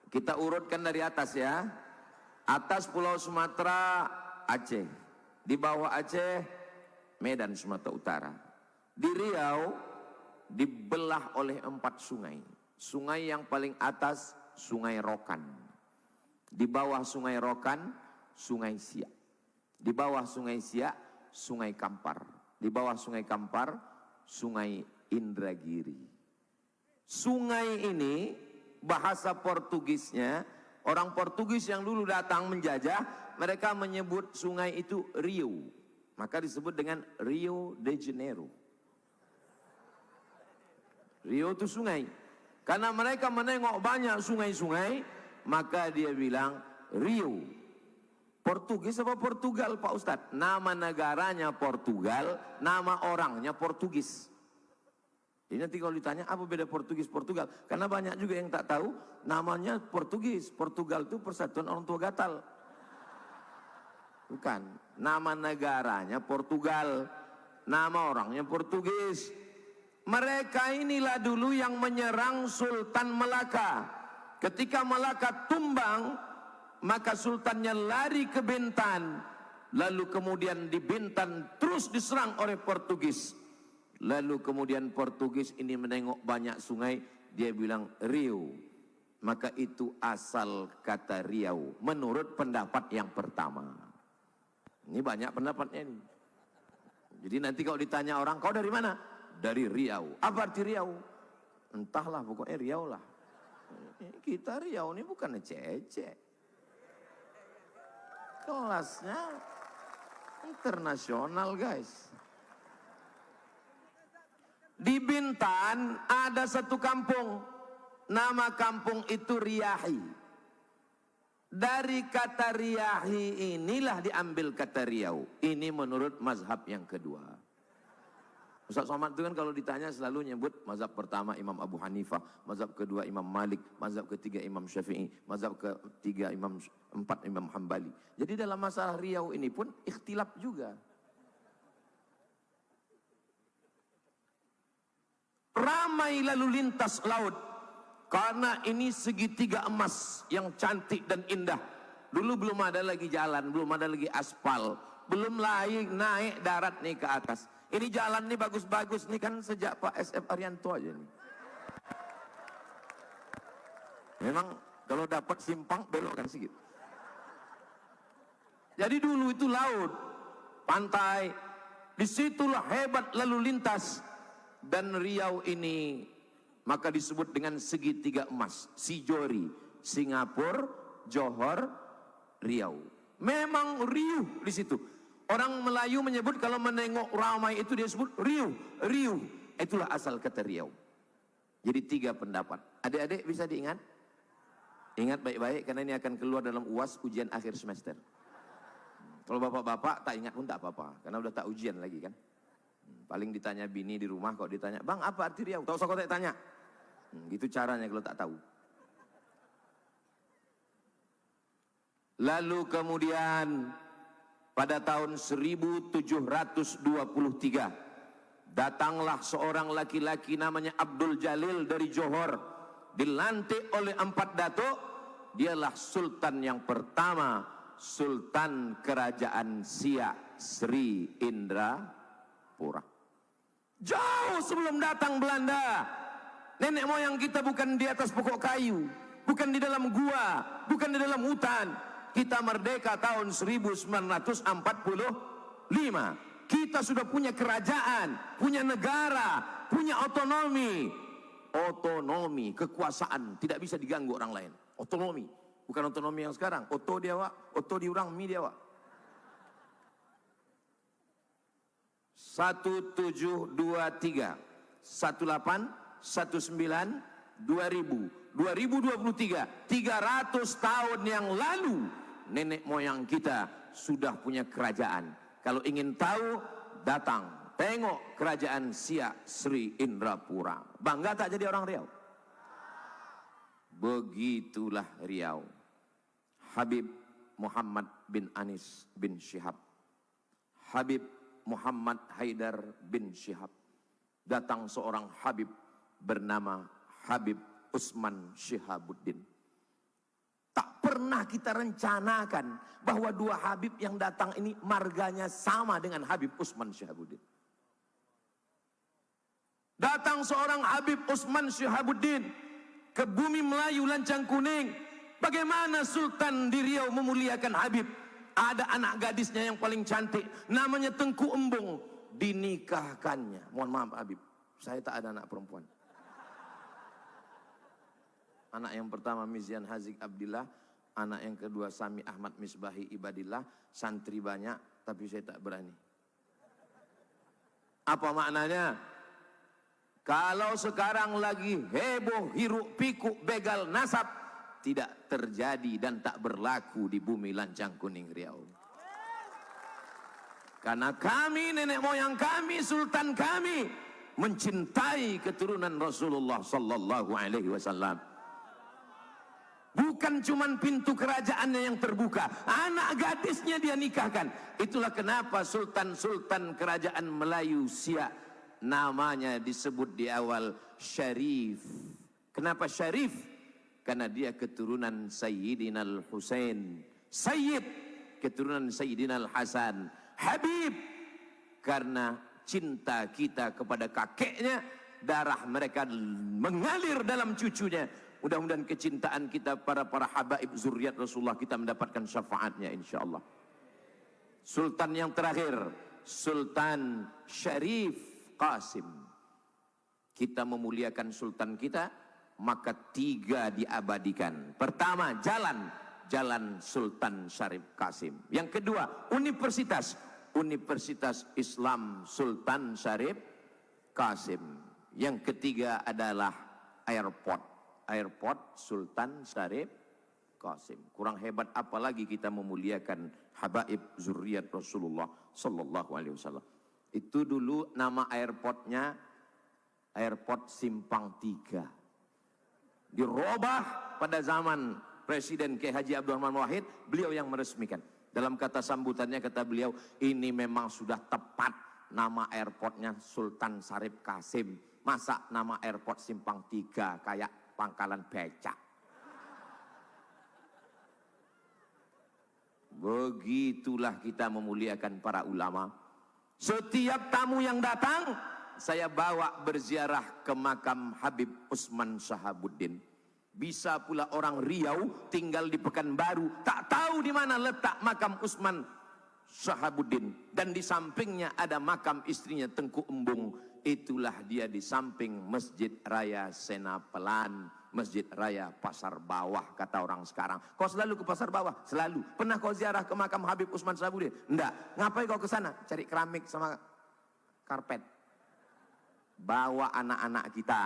Kita urutkan dari atas ya. Atas Pulau Sumatera, Aceh. Di bawah Aceh, Medan, Sumatera Utara. Di Riau, dibelah oleh 4 sungai. Sungai yang paling atas, Sungai Rokan. Di bawah Sungai Rokan, Sungai Siak. Di bawah Sungai Siak, Sungai Kampar. Di bawah Sungai Kampar, Sungai Indragiri. Sungai ini, bahasa Portugisnya, orang Portugis yang dulu datang menjajah, mereka menyebut sungai itu Rio. Maka disebut dengan Rio de Janeiro. Rio itu sungai. Karena mereka menengok banyak sungai-sungai, maka dia bilang Rio. Portugis apa Portugal Pak Ustadz? Nama negaranya Portugal, nama orangnya Portugis. Jadi nanti kalau ditanya apa beda Portugis Portugal, karena banyak juga yang tak tahu namanya Portugis. Portugal itu persatuan orang tua gatal. Bukan, nama negaranya Portugal, nama orangnya Portugis. Mereka inilah dulu yang menyerang Sultan Melaka. Ketika Melaka tumbang, maka sultannya lari ke Bintan. Lalu kemudian di Bintan terus diserang oleh Portugis. Lalu kemudian Portugis ini menengok banyak sungai, dia bilang Rio. Maka itu asal kata Riau, menurut pendapat yang pertama. Ini banyak pendapatnya ini. Jadi nanti kalau ditanya orang, kau dari mana? Dari Riau. Apa arti Riau? Entahlah, pokoknya Riau lah. Kita Riau ini bukan ecek-ecek. Kelasnya internasional guys. Di Bintan ada satu kampung, nama kampung itu Riyahi. Dari kata Riyahi inilah diambil kata Riau. Ini menurut mazhab yang kedua. Ustaz Somad itu kan kalau ditanya selalu nyebut mazhab pertama Imam Abu Hanifah, mazhab kedua Imam Malik, mazhab ketiga Imam Syafi'i, mazhab ketiga empat Imam Hambali. Jadi dalam masalah Riau ini pun ikhtilaf juga. Ramai lalu lintas laut karena ini segitiga emas yang cantik dan indah. Dulu belum ada lagi jalan, belum ada lagi aspal, belum lagi naik darat nih ke atas. Ini jalan nih bagus-bagus nih kan sejak Pak SF Arianto aja nih. Memang kalau dapat simpang belokkan sedikit. Jadi dulu itu laut, pantai, disitulah hebat lalu lintas. Dan Riau ini maka disebut dengan segitiga emas, Sijori, Singapura, Johor, Riau. Memang riuh di situ. Orang Melayu menyebut kalau menengok ramai itu dia sebut riuh, riuh. Itulah asal kata Riau. Jadi 3 pendapat. Adik-adik bisa diingat? Ingat baik-baik karena ini akan keluar dalam UAS ujian akhir semester. Kalau bapak-bapak tak ingat pun tak apa-apa karena udah tak ujian lagi kan. Paling ditanya bini di rumah kalau ditanya, "Bang, apa arti Riau?" Tak usah kau tanya. Gitu caranya kalau tak tahu. Lalu kemudian pada tahun 1723 datanglah seorang laki-laki namanya Abdul Jalil dari Johor, dilantik oleh 4 datuk. Dialah sultan yang pertama, Sultan Kerajaan Siak Sri Indrapura. Jauh sebelum datang Belanda, nenek moyang kita bukan di atas pokok kayu, bukan di dalam gua, bukan di dalam hutan. Kita merdeka tahun 1945. Kita sudah punya kerajaan, punya negara, punya otonomi. Otonomi, kekuasaan, tidak bisa diganggu orang lain. Otonomi, bukan otonomi yang sekarang. Oto dia wak, oto diurang, mi dia wak. 1723, 18, 19, 2000, 2023, 300 tahun yang lalu nenek moyang kita sudah punya kerajaan. Kalau ingin tahu, datang, tengok kerajaan Siak Sri Indrapura. Bangga tak jadi orang Riau? Begitulah Riau. Habib Muhammad bin Anis bin Syihab, Habib Muhammad Haidar bin Syihab. Datang seorang Habib bernama Habib Usman Syihabuddin. pernah kita rencanakan bahwa dua Habib yang datang ini marganya sama dengan Habib Utsman Syihabuddin. Datang seorang Habib Utsman Syihabuddin ke bumi Melayu Lancang Kuning. Bagaimana Sultan di Riau memuliakan Habib? Ada anak gadisnya yang paling cantik, namanya Tengku Embung, dinikahkannya. Mohon maaf Habib, saya tak ada anak perempuan. Anak yang pertama Mizian Hazik Abdillah, anak yang kedua Sami Ahmad Misbahi Ibadillah. Santri banyak, tapi saya tak berani. Apa maknanya? Kalau sekarang lagi heboh, hiruk pikuk, begal nasab, tidak terjadi dan tak berlaku di bumi Lancang Kuning Riau. Karena kami, nenek moyang kami, sultan kami mencintai keturunan Rasulullah sallallahu alaihi wasallam. Bukan cuman pintu kerajaannya yang terbuka, anak gadisnya dia nikahkan. Itulah kenapa sultan-sultan kerajaan Melayu Siak namanya disebut di awal Syarif. Kenapa Syarif? Karena dia keturunan Sayyidina Al-Husain. Sayyid, keturunan Sayyidina Al-Hasan. Habib, karena cinta kita kepada kakeknya, darah mereka mengalir dalam cucunya. Mudah-mudahan kecintaan kita para habaib zuriat Rasulullah, kita mendapatkan syafaatnya insyaallah. Sultan yang terakhir, Sultan Syarif Qasim. Kita memuliakan sultan kita, maka 3 diabadikan. Pertama, jalan Sultan Syarif Qasim. Yang kedua, Universitas Islam Sultan Syarif Qasim. Yang ketiga adalah airport Sultan Syarif Qasim. Kurang hebat apalagi kita memuliakan habaib zuriat Rasulullah sallallahu alaihi wasallam. Itu dulu nama airportnya Airport Simpang 3. Dirubah pada zaman Presiden K. Haji Abdurrahman Wahid, beliau yang meresmikan. Dalam kata sambutannya kata beliau, ini memang sudah tepat nama airportnya Sultan Syarif Qasim. Masa nama airport Simpang 3 kayak pangkalan becak. Begitulah kita memuliakan para ulama. Setiap tamu yang datang, saya bawa berziarah ke makam Habib Utsman Syihabuddin. Bisa pula orang Riau tinggal di Pekanbaru, tak tahu di mana letak makam Utsman Syihabuddin. Dan di sampingnya ada makam istrinya Tengku Embung. Itulah dia di samping Masjid Raya Senapelan, Masjid Raya Pasar Bawah kata orang sekarang. Kau selalu ke Pasar Bawah? Selalu. Pernah kau ziarah ke makam Habib Utsman Syihabuddin? Enggak. Ngapain kau ke sana? Cari keramik sama karpet. Bawa anak-anak kita.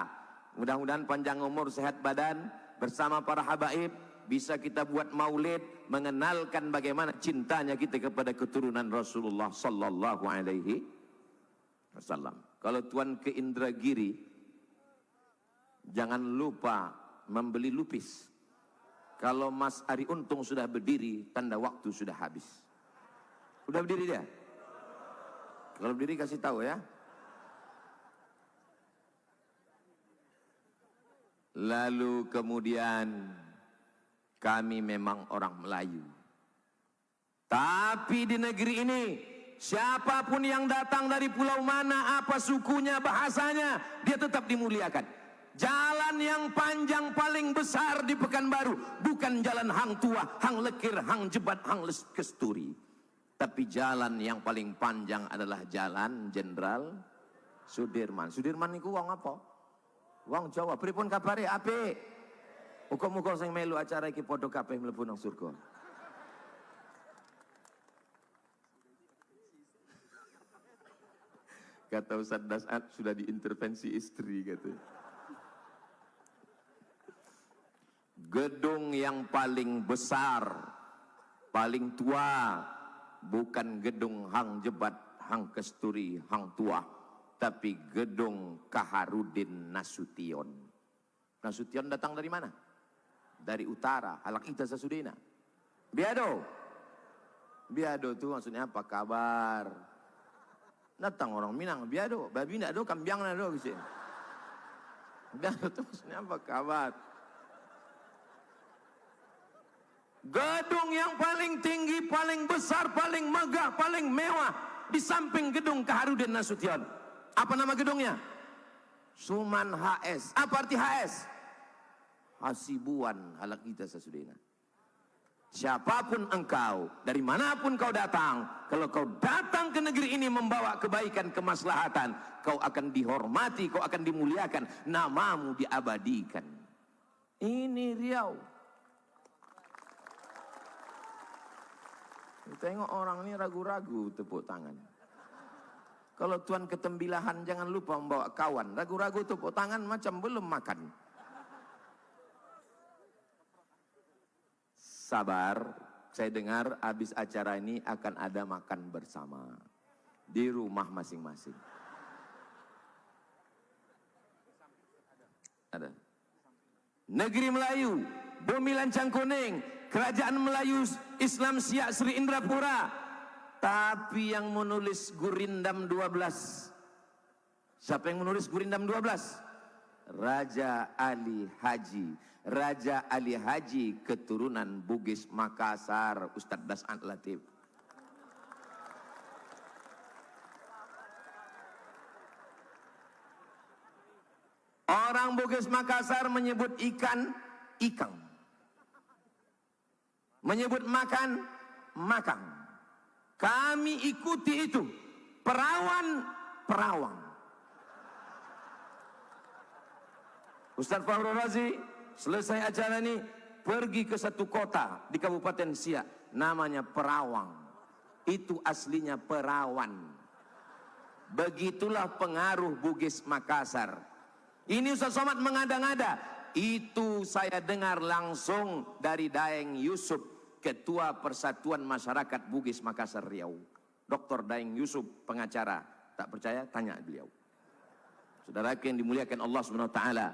Mudah-mudahan panjang umur, sehat badan, bersama para habaib bisa kita buat maulid mengenalkan bagaimana cintanya kita kepada keturunan Rasulullah sallallahu alaihi wasallam. Kalau tuan ke Indragiri, jangan lupa membeli lupis. Kalau Mas Ari Untung sudah berdiri, tanda waktu sudah habis. Sudah berdiri dia? Kalau berdiri kasih tahu ya. Lalu kemudian kami memang orang Melayu. Tapi di negeri ini, siapapun yang datang dari pulau mana, apa sukunya, bahasanya, dia tetap dimuliakan. Jalan yang panjang paling besar di Pekanbaru bukan jalan Hang Tua, Hang Lekir, Hang Jebat, Hang Kesturi. Tapi jalan yang paling panjang adalah jalan Jenderal Sudirman. Sudirman niku wong apa? Wong Jawa. Pripun kabare? Apik. Muga-muga sing melu acara iki padha kabeh mlebu nang surga. Kata Ustaz Dasat sudah diintervensi istri katanya. Gedung yang paling besar, paling tua, bukan gedung Hang Jebat, Hang Kesturi, Hang Tua, tapi gedung Kaharudin Nasution. Nasution datang dari mana? Dari utara, Halak Ita Sasudina. Biado. Biado itu maksudnya apa? Kabar. Datang orang Minang, biado. Babi nak do, kambiang nak do. Biado itu maksudnya apa? Kabar. Gedung yang paling tinggi, paling besar, paling megah, paling mewah di samping gedung Kaharudin Nasution. Apa nama gedungnya? Suman HS. Apa arti HS? Hasibuan halak kita sesudena. Siapapun engkau, dari manapun kau datang, kalau kau datang ke negeri ini membawa kebaikan, kemaslahatan, kau akan dihormati, kau akan dimuliakan, namamu diabadikan. Ini Riau. Tengok orang ini ragu-ragu tepuk tangan. Kalau tuan ketembilahan jangan lupa membawa kawan. Ragu-ragu tepuk tangan macam belum makan. Sabar, saya dengar habis acara ini akan ada makan bersama di rumah masing-masing. Ada. Negeri Melayu, Bumi Lancang Kuning, Kerajaan Melayu Islam Siak Sri Indrapura. Tapi yang menulis Gurindam 12. Siapa yang menulis Gurindam 12? Raja Ali Haji. Raja Ali Haji keturunan Bugis Makassar, Ustadz Das'ad Latif. Orang Bugis Makassar menyebut ikan, ikang. Menyebut makan, makang. Kami ikuti itu. Perawan, perawang. Ustadz Fahru Razi selesai acara ini pergi ke satu kota di Kabupaten Siak, namanya Perawang. Itu aslinya perawan. Begitulah pengaruh Bugis Makassar. Ini Ustaz Somad mengada-ngada. Itu saya dengar langsung dari Daeng Yusuf, Ketua Persatuan Masyarakat Bugis Makassar Riau. Dr. Daeng Yusuf, pengacara. Tak percaya, tanya beliau. Saudara yang dimuliakan Allah Subhanahu wa taala.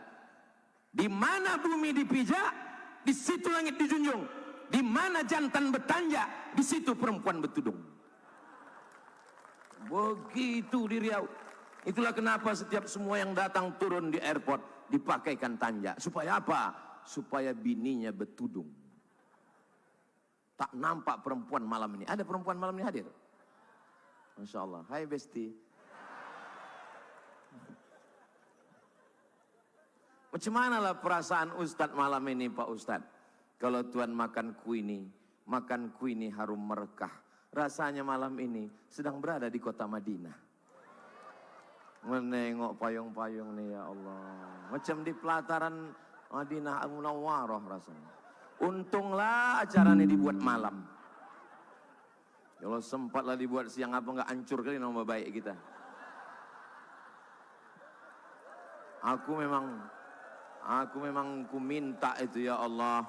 Di mana bumi dipijak, di situ langit dijunjung. Di mana jantan bertanja, di situ perempuan bertudung. Begitu di Riau. Itulah kenapa setiap semua yang datang turun di airport dipakaikan tanja. Supaya apa? Supaya bininya bertudung. Tak nampak perempuan malam ini. Ada perempuan malam ini hadir? Masya Allah. Hai Besti. Macam manalah perasaan Ustadz malam ini Pak Ustadz? Kalau Tuhan makan kuini harum merekah. Rasanya malam ini sedang berada di kota Madinah. Menengok payung-payung nih ya Allah. Macam di pelataran Madinah Al-Munawwarah rasanya. Untunglah acara ini dibuat malam. Kalau sempatlah dibuat siang apa enggak hancur kali nama baik kita. Aku memang ku minta itu ya Allah.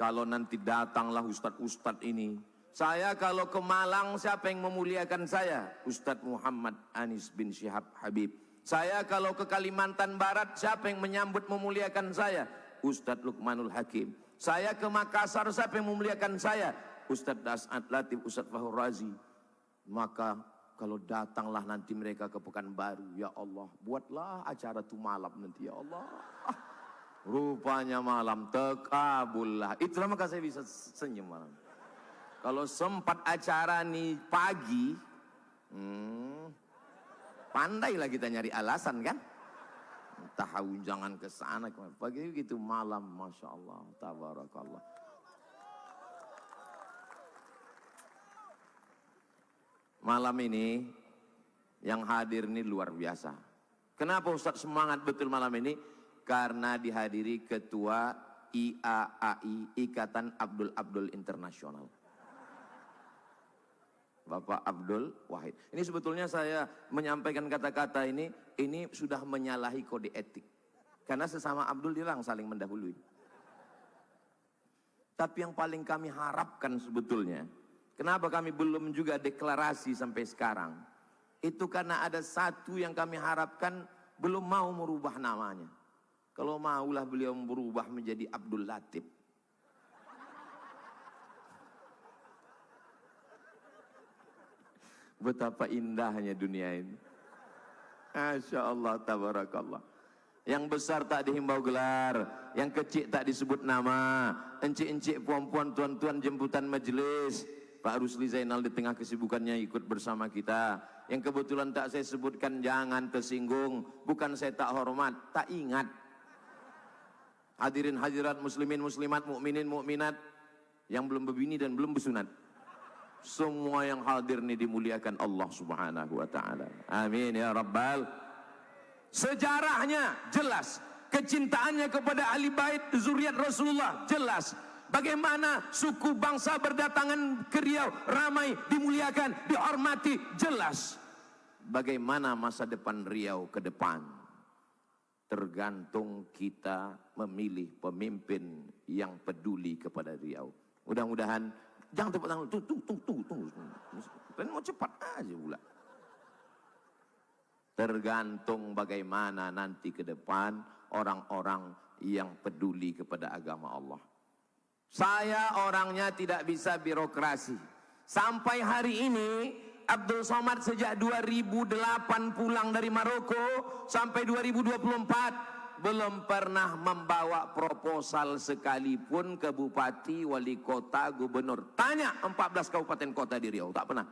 Kalau nanti datanglah ustadz-ustadz ini. Saya kalau ke Malang siapa yang memuliakan saya? Ustadz Muhammad Anis bin Syihab Habib. Saya kalau ke Kalimantan Barat siapa yang menyambut memuliakan saya? Ustadz Luqmanul Hakim. Saya ke Makassar siapa yang memuliakan saya? Ustadz Das'ad Latif, Ustadz Fahru Razi. Maka kalau datanglah nanti mereka ke Pekanbaru, ya Allah, buatlah acara itu malam nanti ya Allah. Rupanya malam tekabullah. Itulah maka saya bisa senyum malam. Kalau sempat acara nih pagi, pandailah kita nyari alasan kan? Tahu jangan ke sana, pagi gitu malam, masya Allah, tabarakallah. Malam ini yang hadir ini luar biasa. Kenapa Ustadz semangat betul malam ini? Karena dihadiri Ketua IAAI, Ikatan Abdul Internasional. Bapak Abdul Wahid. Ini sebetulnya saya menyampaikan kata-kata ini sudah menyalahi kode etik. Karena sesama Abdul dilarang saling mendahului. Tapi yang paling kami harapkan sebetulnya, kenapa kami belum juga deklarasi sampai sekarang, itu karena ada satu yang kami harapkan belum mau merubah namanya. Kalau maulah beliau berubah menjadi Abdul Latif. Betapa indahnya dunia ini. Masya Allah, tabarakallah. Yang besar tak dihimbau gelar, yang kecil tak disebut nama, encik-encik, puan-puan, tuan-tuan jemputan majelis. Pak Rusli Zainal di tengah kesibukannya ikut bersama kita. Yang kebetulan tak saya sebutkan, jangan tersinggung. Bukan saya tak hormat, tak ingat. Hadirin hadirat, muslimin muslimat, mukminin mukminat yang belum berbini dan belum bersunat. Semua yang hadir ini dimuliakan Allah Subhanahu wa taala. Amin ya rabbal. Sejarahnya jelas, kecintaannya kepada ahli bait zuriat Rasulullah jelas. Bagaimana suku bangsa berdatangan ke Riau, ramai, dimuliakan, dihormati, jelas. Bagaimana masa depan Riau ke depan? Tergantung kita memilih pemimpin yang peduli kepada Riau. Mudah-mudahan, jangan tepuk tangan, tunggu. Kan mau cepat aja pula. Tergantung bagaimana nanti ke depan orang-orang yang peduli kepada agama Allah. Saya orangnya tidak bisa birokrasi. Sampai hari ini Abdul Somad sejak 2008 pulang dari Maroko sampai 2024 belum pernah membawa proposal sekalipun ke bupati, wali kota, gubernur. Tanya 14 kabupaten kota di Riau, tak pernah.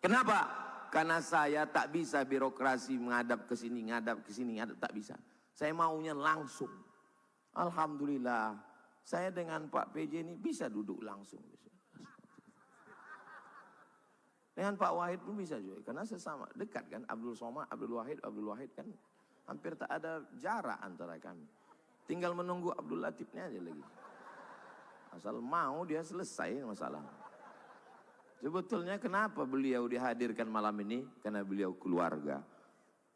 Kenapa? Karena saya tak bisa birokrasi menghadap ke sini, ngadap ke sini, ngadap, tak bisa. Saya maunya langsung. Alhamdulillah, saya dengan Pak PJ ini bisa duduk langsung. Dengan Pak Wahid pun bisa juga, karena sesama, dekat kan, Abdul Somad, Abdul Wahid kan, hampir tak ada jarak antara kami. Tinggal menunggu Abdul Latifnya aja lagi. Asal mau dia selesai masalah. Sebetulnya kenapa beliau dihadirkan malam ini? Karena beliau keluarga.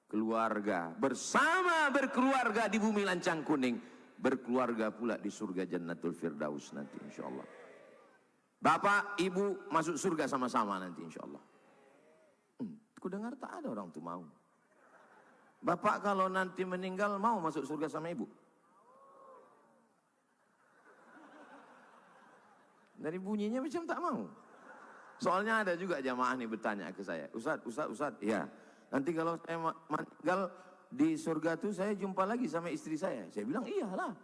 Keluarga, bersama berkeluarga di bumi lancang kuning. Berkeluarga pula di surga Jannatul Firdaus nanti insyaAllah. Bapak, ibu masuk surga sama-sama nanti insyaAllah. Ku dengar tak ada orang tuh mau. Bapak kalau nanti meninggal mau masuk surga sama ibu? Dari bunyinya macam tak mau. Soalnya ada juga jamaah nih bertanya ke saya, Ustaz, ya. Nanti kalau saya meninggal di surga tuh saya jumpa lagi sama istri saya. Saya bilang iyalah.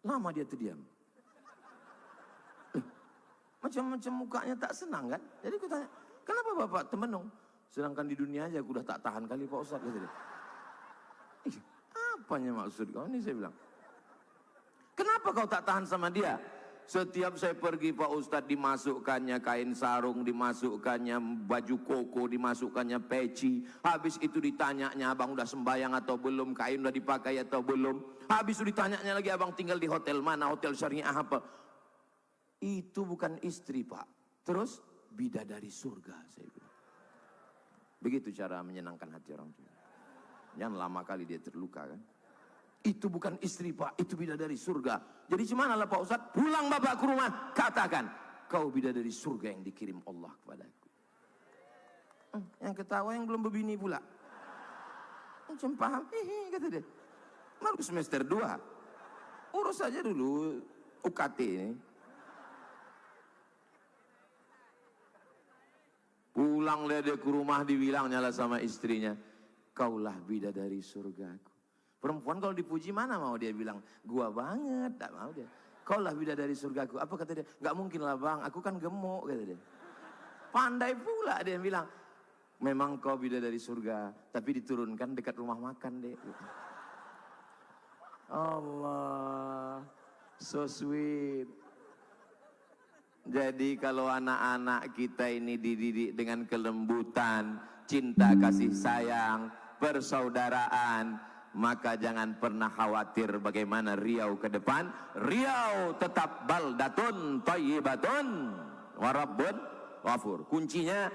Lama dia terdiam. Macam-macam mukanya tak senang kan? Jadi aku tanya, kenapa Bapak temenung? Sedangkan di dunia aja aku udah tak tahan kali Pak Ustaz. Kata dia. Apanya maksud kau ini? Saya bilang. Kenapa kau tak tahan sama dia? Setiap saya pergi Pak Ustadz dimasukkannya kain sarung, dimasukkannya baju koko, dimasukkannya peci. Habis itu ditanyanya abang udah sembayang atau belum, kain udah dipakai atau belum. Habis itu ditanyanya lagi abang tinggal di hotel mana, hotel syariah apa. Itu bukan istri Pak. Terus bidadari surga saya bilang. Begitu cara menyenangkan hati orang tua. Jangan lama kali dia terluka kan. Itu bukan istri Pak, itu bidadari surga. Jadi gimana lah Pak Ustadz? Pulang Bapak ke rumah, katakan, kau bidadari surga yang dikirim Allah kepadaku. Yang ketawa yang belum berbini pula. Macam paham, kata dia. Baru semester 2. Urus saja dulu UKT ini. Pulang dia ke rumah, dibilangnya lah sama istrinya, kaulah bidadari surgaku. Perempuan kalau dipuji mana mau dia bilang, gua banget, tak mau dia. Kau lah bidadari surgaku. Apa kata dia? Gak mungkin lah bang, aku kan gemuk, kata dia. Pandai pula dia bilang, memang kau bidadari surga, tapi diturunkan dekat rumah makan deh. Allah, so sweet. Jadi kalau anak-anak kita ini dididik dengan kelembutan, cinta kasih sayang, persaudaraan, maka jangan pernah khawatir bagaimana Riau ke depan. Riau tetap baldatun thayyibatun wa rabbun ghafur. Kuncinya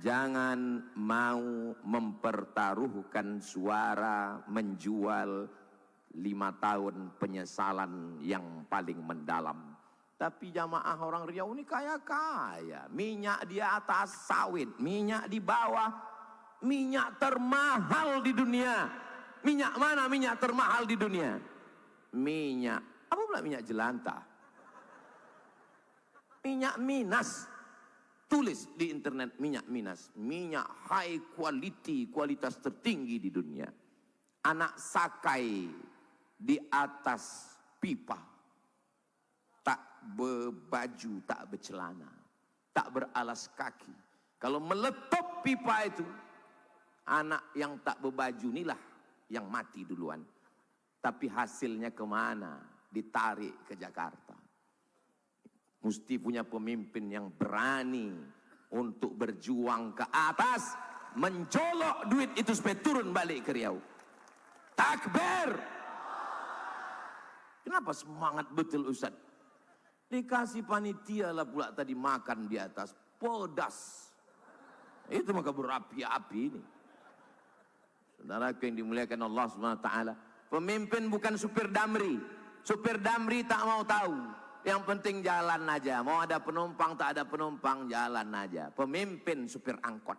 jangan mau mempertaruhkan suara, menjual 5 tahun penyesalan yang paling mendalam. Tapi jamaah orang Riau ini kaya-kaya. Minyak di atas sawit, minyak di bawah, minyak termahal di dunia. Minyak mana minyak termahal di dunia? Minyak, apa pula minyak jelantah? Minyak Minas. Tulis di internet minyak Minas. Minyak high quality, kualitas tertinggi di dunia. anak sakai di atas pipa, tak berbaju, tak bercelana, tak beralas kaki. Kalau meletup pipa itu, anak yang tak berbaju inilah yang mati duluan. Tapi hasilnya kemana? Ditarik ke Jakarta. Mesti punya pemimpin yang berani untuk berjuang ke atas, mencolok duit itu supaya turun balik ke Riau. Takbir! Kenapa semangat betul Ustaz? Dikasih panitia lah pula tadi makan di atas, pedas. Itu maka berapi-api ini. Saudara yang dimuliakan Allah SWT, pemimpin bukan supir damri. Supir damri tak mau tahu. Yang penting jalan aja. Mau ada penumpang, tak ada penumpang, jalan aja. Pemimpin supir angkot.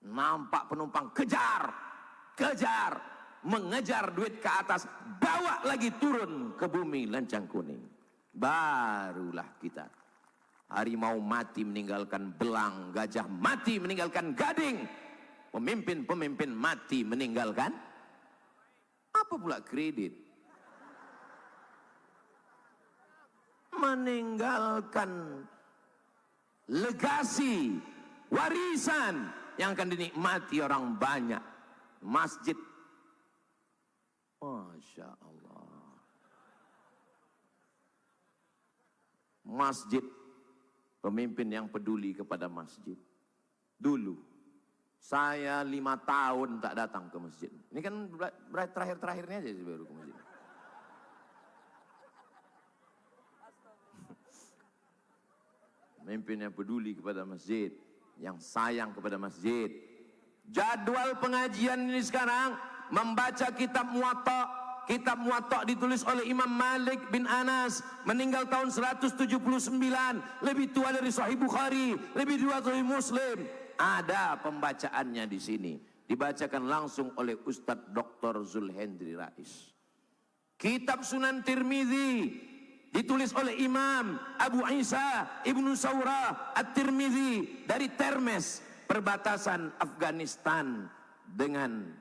Nampak penumpang, kejar. Kejar. Mengejar duit ke atas. Bawa lagi turun ke bumi lencang kuning. Barulah kita. Harimau mati meninggalkan belang. Gajah mati meninggalkan gading. Pemimpin-pemimpin mati meninggalkan. Apa pula kredit? Meninggalkan legasi, warisan yang akan dinikmati orang banyak. Masjid, Masya Allah, masjid, pemimpin yang peduli kepada masjid. Dulu saya 5 tahun tak datang ke masjid. Ini kan terakhir-terakhirnya aja baru ke masjid. Pemimpin yang peduli kepada masjid, yang sayang kepada masjid. Jadwal pengajian ini sekarang membaca kitab Muwatta. Kitab Muwatta ditulis oleh Imam Malik bin Anas, meninggal tahun 179, lebih tua dari Sahih Bukhari, lebih tua dari Muslim. Ada pembacaannya di sini, dibacakan langsung oleh Ustadz Dr. Zulhendri Rais. Kitab Sunan Tirmidzi ditulis oleh Imam Abu Isa Ibnu Saurah At-Tirmidzi dari Termes, perbatasan Afghanistan dengan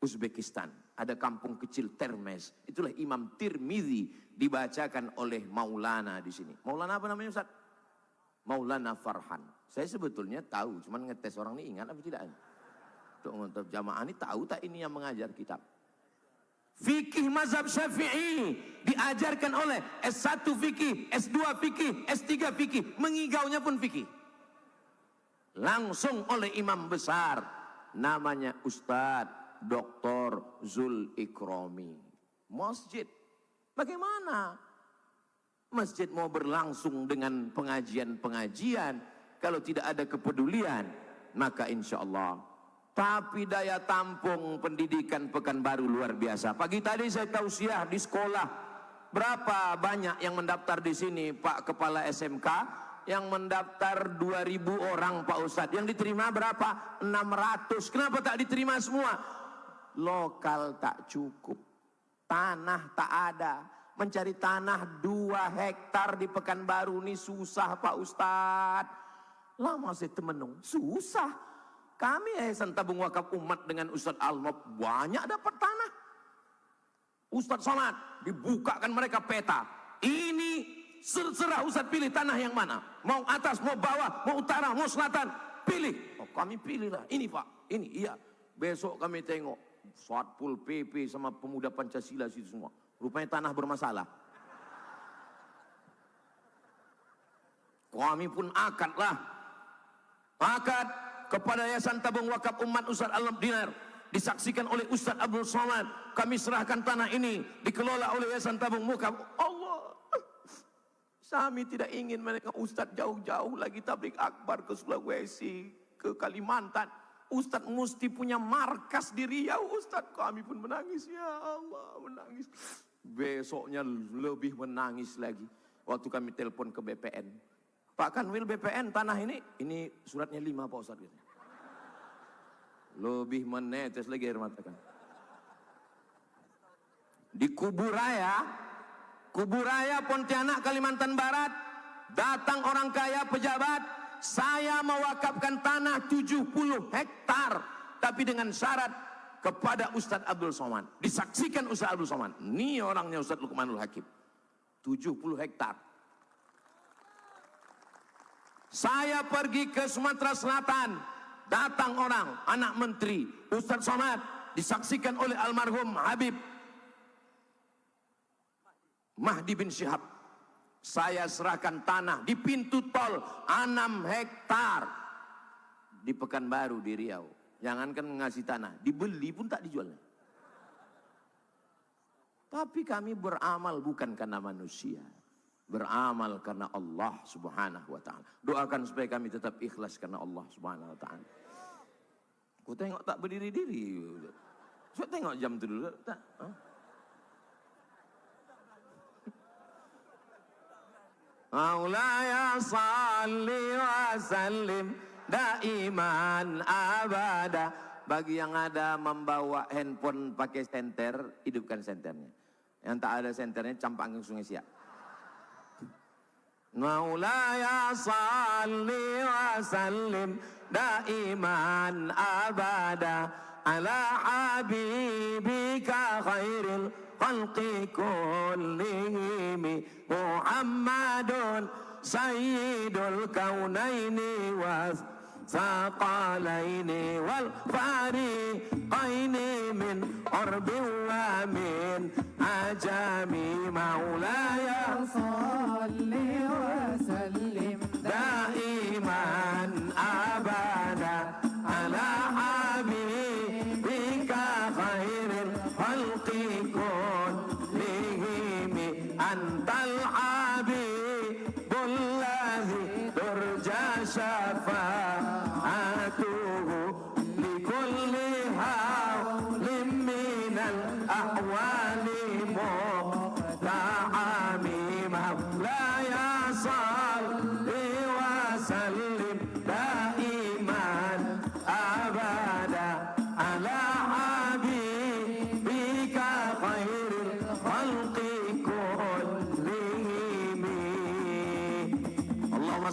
Uzbekistan. Ada kampung kecil Termes, itulah Imam Tirmidzi, dibacakan oleh Maulana di sini. Maulana apa namanya Ustaz? Maulana Farhan. Saya sebetulnya tahu, cuman ngetes orang ini ingat apa tidak. Untuk jamaah ini tahu tak ini yang mengajar kitab. Fikih mazhab Syafi'i diajarkan oleh S1 fikih, S2 fikih, S3 fikih, mengigaunya pun fikih. Langsung oleh imam besar, namanya Ustadz Dr. Zul Ikrami. Masjid, bagaimana masjid mau berlangsung dengan pengajian-pengajian kalau tidak ada kepedulian? Maka insya Allah. Tapi daya tampung pendidikan Pekanbaru luar biasa. Pagi tadi saya tausiah di sekolah. Berapa banyak yang mendaftar di sini, Pak Kepala SMK? Yang mendaftar 2.000 orang Pak Ustadz. Yang diterima berapa? 600. Kenapa tak diterima semua? Lokal tak cukup. Tanah tak ada. Mencari tanah 2 hektar di Pekanbaru ini susah Pak Ustadz. Lama saya temenung. Susah. Kami Yayasan Tabung Wakaf Umat dengan Ustadz Almob banyak dapat tanah. Ustadz Somad dibukakan mereka peta. Ini serah Ustadz pilih tanah yang mana. Mau atas, mau bawah, mau utara, mau selatan. Pilih. Oh, kami pilihlah. Ini Pak, ini iya. Besok kami tengok Satpol PP sama pemuda Pancasila situ semua. Rupanya tanah bermasalah. Kami pun akadlah. Akad kepada Yayasan Tabung Wakaf Umat Ustadz Almob Dinar, disaksikan oleh Ustadz Abdul Somad. Kami serahkan tanah ini dikelola oleh Yayasan Tabung Wakaf. Allah, kami tidak ingin mereka Ustadz jauh-jauh lagi tablik akbar ke Sulawesi, ke Kalimantan. Ustadz mesti punya markas di Riau. Ustadz, kami pun menangis. Ya Allah, menangis. Besoknya lebih menangis lagi waktu kami telepon ke BPN. Pak Kanwil BPN tanah ini suratnya 5 Pak Ustadz. Lebih menetes lagi air mata kan. Di Kuburaya Pontianak Kalimantan Barat, datang orang kaya pejabat. Saya mewakafkan tanah 70 hektar, tapi dengan syarat kepada Ustadz Abdul Somad. Disaksikan Ustadz Abdul Somad. Ini orangnya Ustadz Luqmanul Hakim. 70 hektar. Saya pergi ke Sumatera Selatan. Datang orang, anak menteri, Ustadz Somad. Disaksikan oleh almarhum Habib Mahdi bin Syihab. Saya serahkan tanah di pintu tol 6 hektar. Di Pekanbaru, di Riau. Jangankan ngasih tanah, dibeli pun tak dijual. Tapi kami beramal bukan karena manusia, beramal karena Allah Subhanahu wa taala. Doakan supaya kami tetap ikhlas karena Allah Subhanahu wa taala. Ku tengok tak berdiri-diri. Saya tengok jam tu dulu tak. Maulaya salli wa sallim daiman abada. Bagi yang ada membawa handphone pakai senter, hidupkan senternya. Yang tak ada senternya, campakkan Sungai Siak. Maulaya salli wa sallim daiman abada ala habibika khairil khalqi kullihim Muhammadun sayyidul kaunaini was ثقلين والفريقين من قرب ومن عجم مولاي صل وسلم دائما أبدا على حبيبك خير الخلق كلهم أنت الحبيب الذي ترجى شفاعته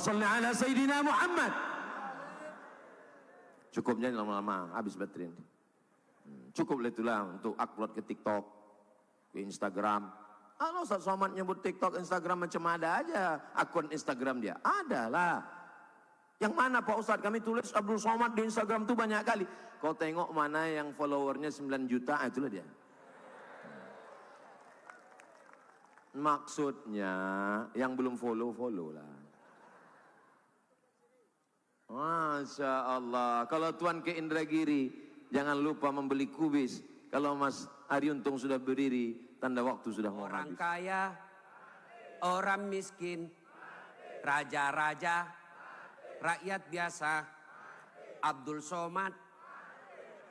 Salli ala Sayyidina Muhammad. Cukupnya lama-lama habis baterai. Cukup itulah untuk upload ke TikTok, ke Instagram. Kalau Ustaz Somad nyebut TikTok, Instagram macam ada aja akun Instagram dia. Ada lah. Yang mana Pak Ustaz? Kami tulis Abdul Somad di Instagram tuh banyak kali. Kau tengok mana yang followernya 9 juta, itulah dia. Maksudnya yang belum follow lah. Masya Allah. Kalau Tuan ke Indragiri, jangan lupa membeli kubis. Kalau Mas Ariuntung sudah berdiri, tanda waktu sudah mau habis. Orang kaya, orang miskin, raja-raja, rakyat biasa, Abdul Somad,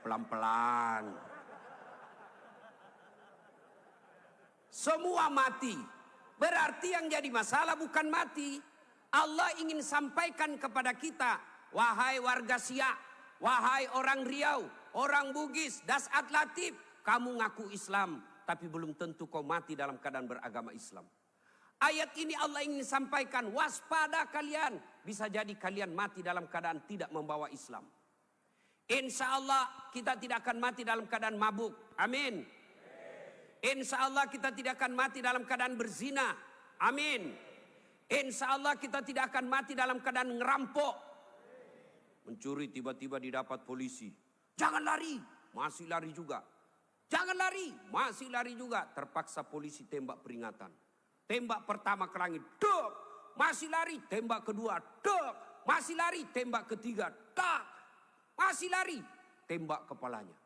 pelan-pelan. Semua mati. Berarti yang jadi masalah bukan mati. Allah ingin sampaikan kepada kita, wahai warga Siak, wahai orang Riau, orang Bugis, Dasat Latif, kamu ngaku Islam, tapi belum tentu kau mati dalam keadaan beragama Islam. Ayat ini Allah ingin sampaikan, waspada kalian, bisa jadi kalian mati dalam keadaan tidak membawa Islam. Insya Allah kita tidak akan mati dalam keadaan mabuk, amin. Insya Allah kita tidak akan mati dalam keadaan berzina, amin. Insya Allah kita tidak akan mati dalam keadaan ngerampok. Mencuri tiba-tiba didapat polisi. Jangan lari, masih lari juga. Jangan lari, masih lari juga. Terpaksa polisi tembak peringatan. Tembak pertama ke langit, dok. Masih lari, tembak kedua, dok. Masih lari, tembak ketiga, tak. Masih lari, tembak kepalanya.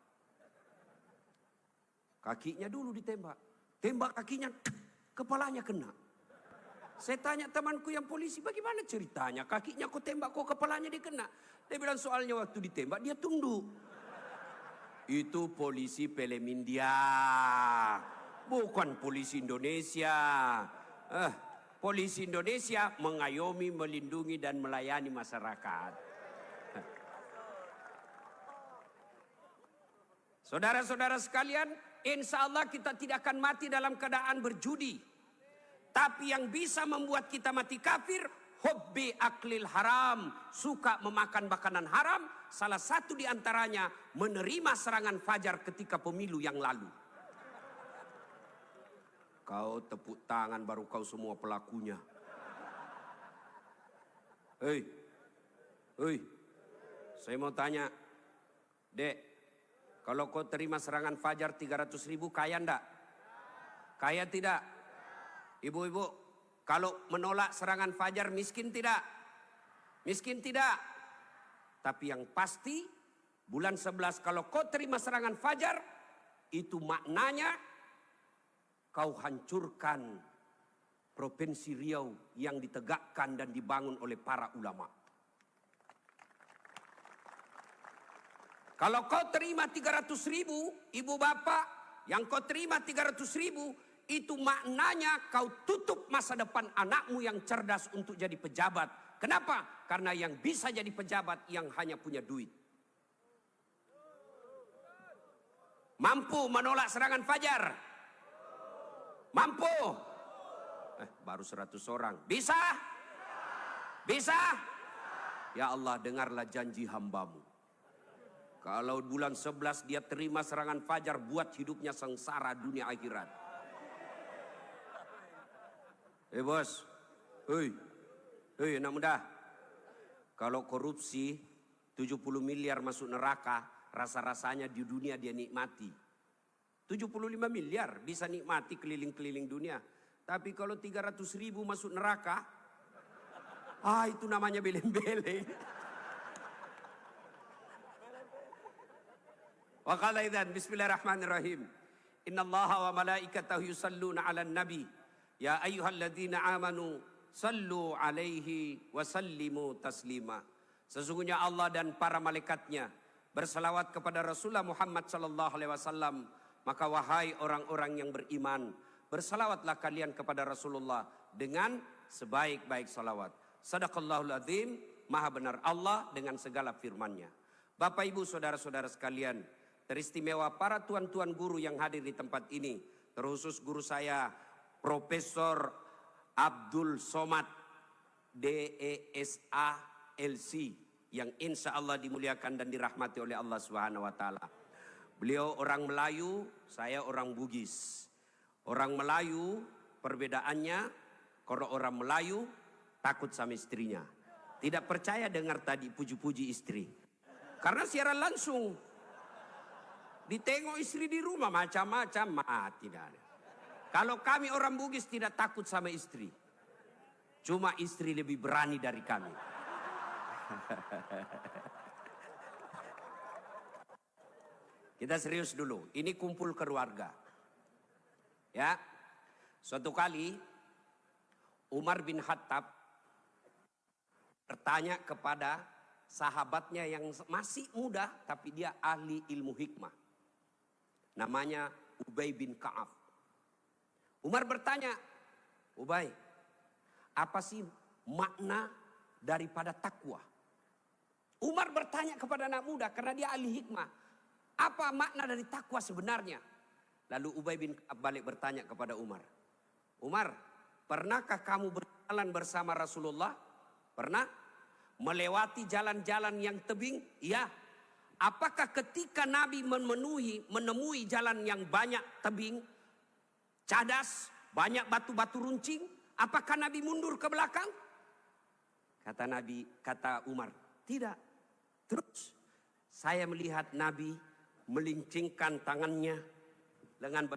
Kakinya dulu ditembak. Tembak kakinya, kepalanya kena. Saya tanya temanku yang polisi, bagaimana ceritanya? Kakinya kau tembak, kok kepalanya dia kena? Dia bilang soalnya waktu ditembak dia tunduk. Itu polisi film India, bukan polisi Indonesia. Polisi Indonesia mengayomi, melindungi dan melayani masyarakat. Saudara-saudara sekalian, insya Allah kita tidak akan mati dalam keadaan berjudi. Tapi yang bisa membuat kita mati kafir, hubbi aklil haram, suka memakan makanan haram. Salah satu di antaranya menerima serangan fajar ketika pemilu yang lalu. Kau tepuk tangan baru kau semua pelakunya. Hei, saya mau tanya, Dek, kalau kau terima serangan fajar 300.000, kaya ndak? Kaya tidak? Ibu-ibu, kalau menolak serangan fajar miskin tidak? Miskin tidak? Tapi yang pasti bulan 11 kalau kau terima serangan fajar, itu maknanya kau hancurkan Provinsi Riau yang ditegakkan dan dibangun oleh para ulama. Kalau kau terima 300.000, ibu bapak, yang kau terima 300.000, itu maknanya kau tutup masa depan anakmu yang cerdas untuk jadi pejabat. Kenapa? Karena yang bisa jadi pejabat yang hanya punya duit. Mampu menolak serangan fajar? Mampu? Baru 100 orang. Bisa? Bisa? Ya Allah, dengarlah janji hambamu. Kalau bulan 11 dia terima serangan fajar, buat hidupnya sengsara dunia akhirat. Bos, anak muda, kalau korupsi 70 miliar masuk neraka, rasa-rasanya di dunia dia nikmati. 75 miliar bisa nikmati keliling-keliling dunia. Tapi kalau 300.000 masuk neraka, itu namanya beleng-beleng. Wa qala idzan bismillahirrahmanirrahim. Innallaha wa malaikatahu yusalluna 'alan nabi. Ya ayyuhalladzina amanu sallu 'alaihi wa sallimu taslima. Sesungguhnya Allah dan para malaikatnya berselawat kepada Rasulullah Muhammad sallallahu alaihi wasallam. Maka wahai orang-orang yang beriman, bersalawatlah kalian kepada Rasulullah dengan sebaik-baik salawat. Sadaqallahul azim, maha benar Allah dengan segala firman-Nya. Bapak Ibu saudara-saudara sekalian, teristimewa para tuan-tuan guru yang hadir di tempat ini, terkhusus guru saya Profesor Abdul Somad DESA LC yang insya Allah dimuliakan dan dirahmati oleh Allah Subhanahu wa taala. Beliau orang Melayu, saya orang Bugis. Orang Melayu perbedaannya, kalau orang Melayu takut sama istrinya. Tidak percaya dengar tadi puji-puji istri. Karena siaran langsung. Ditengok istri di rumah macam-macam, tidak ada. Kalau kami orang Bugis tidak takut sama istri. Cuma istri lebih berani dari kami. Kita serius dulu, ini kumpul keluarga. Ya, suatu kali Umar bin Khattab bertanya kepada sahabatnya yang masih muda, tapi dia ahli ilmu hikmah. Namanya Ubay bin Ka'ab. Umar bertanya, Ubay, apa sih makna daripada takwa? Umar bertanya kepada anak muda karena dia ahli hikmah. Apa makna dari takwa sebenarnya? Lalu Ubay bin Ka'ab balik bertanya kepada Umar. Umar, pernahkah kamu berjalan bersama Rasulullah? Pernah? Melewati jalan-jalan yang tebing? Iya. Apakah ketika Nabi menemui jalan yang banyak tebing, cadas, banyak batu-batu runcing, apakah Nabi mundur ke belakang? Kata Umar, tidak. Terus saya melihat Nabi melincingkan tangannya dengan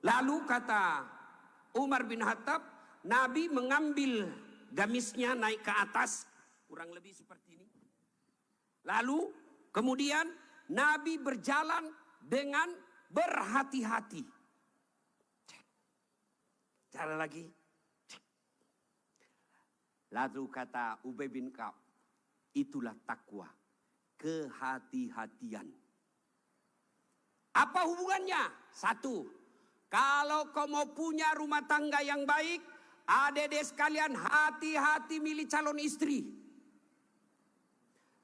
lalu kata Umar bin Khattab, Nabi mengambil gamisnya naik ke atas, kurang lebih seperti ini. Lalu kemudian Nabi berjalan dengan berhati-hati. Jalan lagi. Lalu kata Ubay bin Ka'ab, itulah takwa, kehati-hatian. Apa hubungannya? Satu, kalau kau mau punya rumah tangga yang baik, adik-adik sekalian, hati-hati milih calon istri.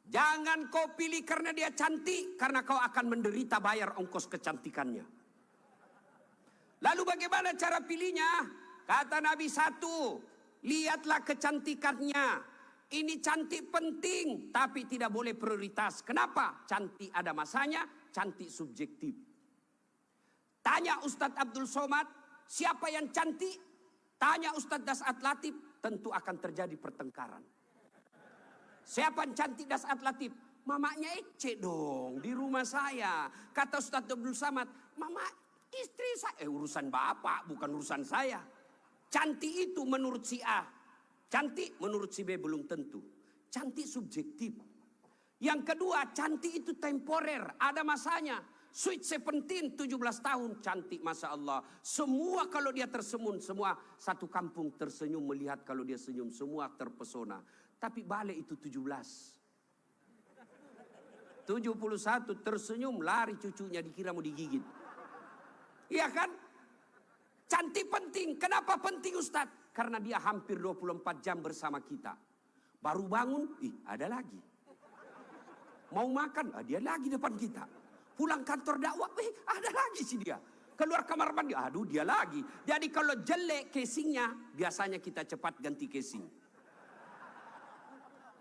Jangan kau pilih karena dia cantik, karena kau akan menderita bayar ongkos kecantikannya. Lalu bagaimana cara pilihnya? Kata Nabi, satu, lihatlah kecantikannya. Ini cantik penting, tapi tidak boleh prioritas. Kenapa? Cantik ada masanya, cantik subjektif. Tanya Ustadz Abdul Somad, siapa yang cantik? Tanya Ustadz Das'at Latif, tentu akan terjadi pertengkaran. Siapa yang cantik Das'at Latif? Mamanya Ece dong, di rumah saya. Kata Ustadz Abdul Somad, mama istri saya, urusan bapak, bukan urusan saya. Cantik itu menurut si A, cantik menurut si B belum tentu. Cantik subjektif. Yang kedua, cantik itu temporer, ada masanya. Sweet 17, 17 tahun, cantik Masya Allah. Semua kalau dia tersenyum, semua satu kampung tersenyum melihat kalau dia senyum. Semua terpesona. Tapi balik itu 17. 71 tersenyum, lari cucunya dikira mau digigit. Iya kan? Cantik penting. Kenapa penting Ustadz? Karena dia hampir 24 jam bersama kita. Baru bangun, ada lagi. Mau makan, dia lagi depan kita. Pulang kantor dakwah, ada lagi sih dia. Keluar kamar mandi, aduh dia lagi. Jadi kalau jelek casingnya, biasanya kita cepat ganti casing.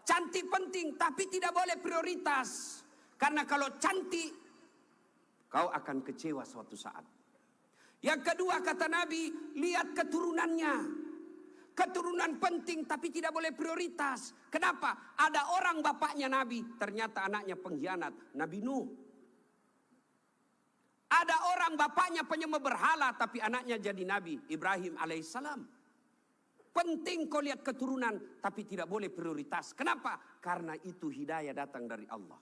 Cantik penting, tapi tidak boleh prioritas. Karena kalau cantik, kau akan kecewa suatu saat. Yang kedua kata Nabi, lihat keturunannya. Keturunan penting tapi tidak boleh prioritas. Kenapa? Ada orang bapaknya Nabi, ternyata anaknya pengkhianat. Nabi Nuh. Ada orang bapaknya penyembah berhala tapi anaknya jadi Nabi, Ibrahim alaihissalam. Penting kau lihat keturunan tapi tidak boleh prioritas. Kenapa? Karena itu hidayah datang dari Allah.